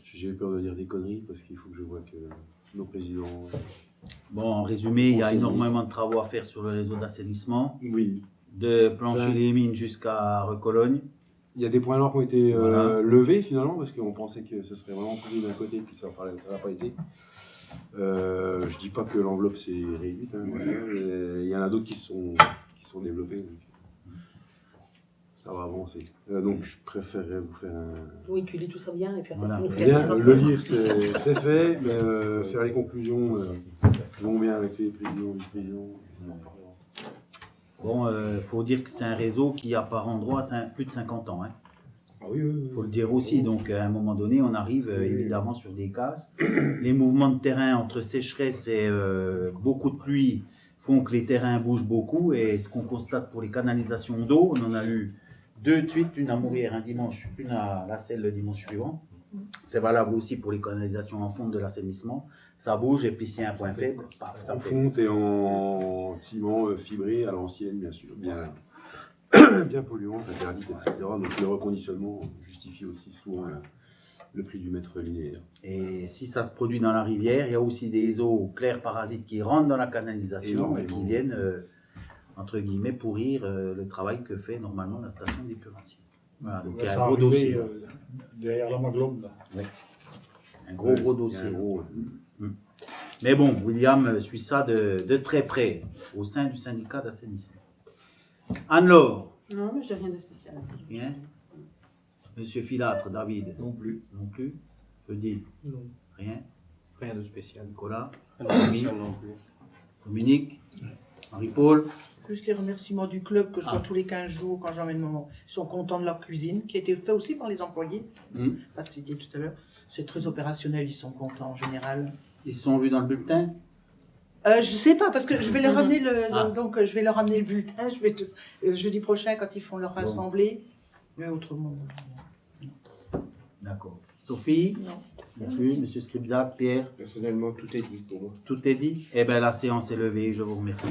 S7: j'ai peur de dire des conneries parce qu'il faut que je vois que nos présidents.
S1: Bon, en résumé, il y a énormément de travaux à faire sur le réseau d'assainissement.
S7: Oui.
S1: De Plancher-les-Mines jusqu'à Recologne.
S7: Il y a des points noirs qui ont été
S1: Voilà.
S7: levés finalement parce qu'on pensait que ce serait vraiment pourri d'un côté, puis ça n'a pas été. Je dis pas que l'enveloppe s'est réduite, hein, il y en a d'autres qui sont développés. Donc ça va avancer. Donc je préférerais vous faire un.
S8: Oui, tu lis tout ça bien et puis après
S1: Voilà.
S8: tu nous fais
S7: Bien,
S8: un
S7: le
S8: rapport.
S7: lire c'est fait, mais faire les conclusions vont bien avec les présidents, les présidents.
S1: Bon, faut dire que c'est un réseau qui a par endroit plus de 50 ans. Hein.
S7: Ah oui, oui, oui.
S1: Faut le dire aussi. Donc, à un moment donné, on arrive évidemment sur des casses. Les mouvements de terrain entre sécheresse et beaucoup de pluie font que les terrains bougent beaucoup. Et ce qu'on constate pour les canalisations d'eau, on en a eu 2 de suite, une à Mourières un dimanche, une à La Selle le dimanche suivant. C'est valable aussi pour les canalisations en fonte de l'assainissement. Ça bouge et puis s'il y a un point faible, paf, ça
S7: En
S1: fait.
S7: fonte et en ciment fibré à l'ancienne, bien sûr, bien polluante, interdite, etc. Donc le reconditionnement justifie aussi souvent le prix du mètre linéaire.
S1: Et si ça se produit dans la rivière, il y a aussi des eaux claires parasites qui rentrent dans la canalisation et qui viennent, entre guillemets, pourrir le travail que fait normalement la station d'épuration. Voilà, donc il y a un gros dossier.
S9: Derrière la Maglobe, là.
S1: Oui. Un gros dossier. Mais bon, William suit ça de très près au sein du syndicat d'assainissement. Anne-Laure.
S13: Non, mais j'ai rien de spécial.
S1: Rien. Monsieur Filâtre, David.
S6: Non plus.
S1: Non plus. Edith.
S11: Non.
S1: Rien.
S11: Rien de spécial.
S1: Nicolas.
S11: Non plus.
S1: Dominique. Marie-Paul.
S3: Juste les remerciements du club que je vois tous les 15 jours quand j'emmène mon. Ils sont contents de leur cuisine, qui a été fait aussi par les employés. Pas de citer tout à l'heure. C'est très opérationnel, ils sont contents en général.
S1: Ils sont vus dans le bulletin?
S3: Je sais pas, parce que je vais leur amener donc je vais leur amener le bulletin. Je vais jeudi prochain quand ils font leur assemblée. Mais autrement.
S1: D'accord. Sophie?
S3: Non.
S1: Non plus. Monsieur Scribzat, Pierre?
S11: Personnellement, tout est dit pour moi.
S1: Tout est dit? Eh bien, la séance est levée. Je vous remercie.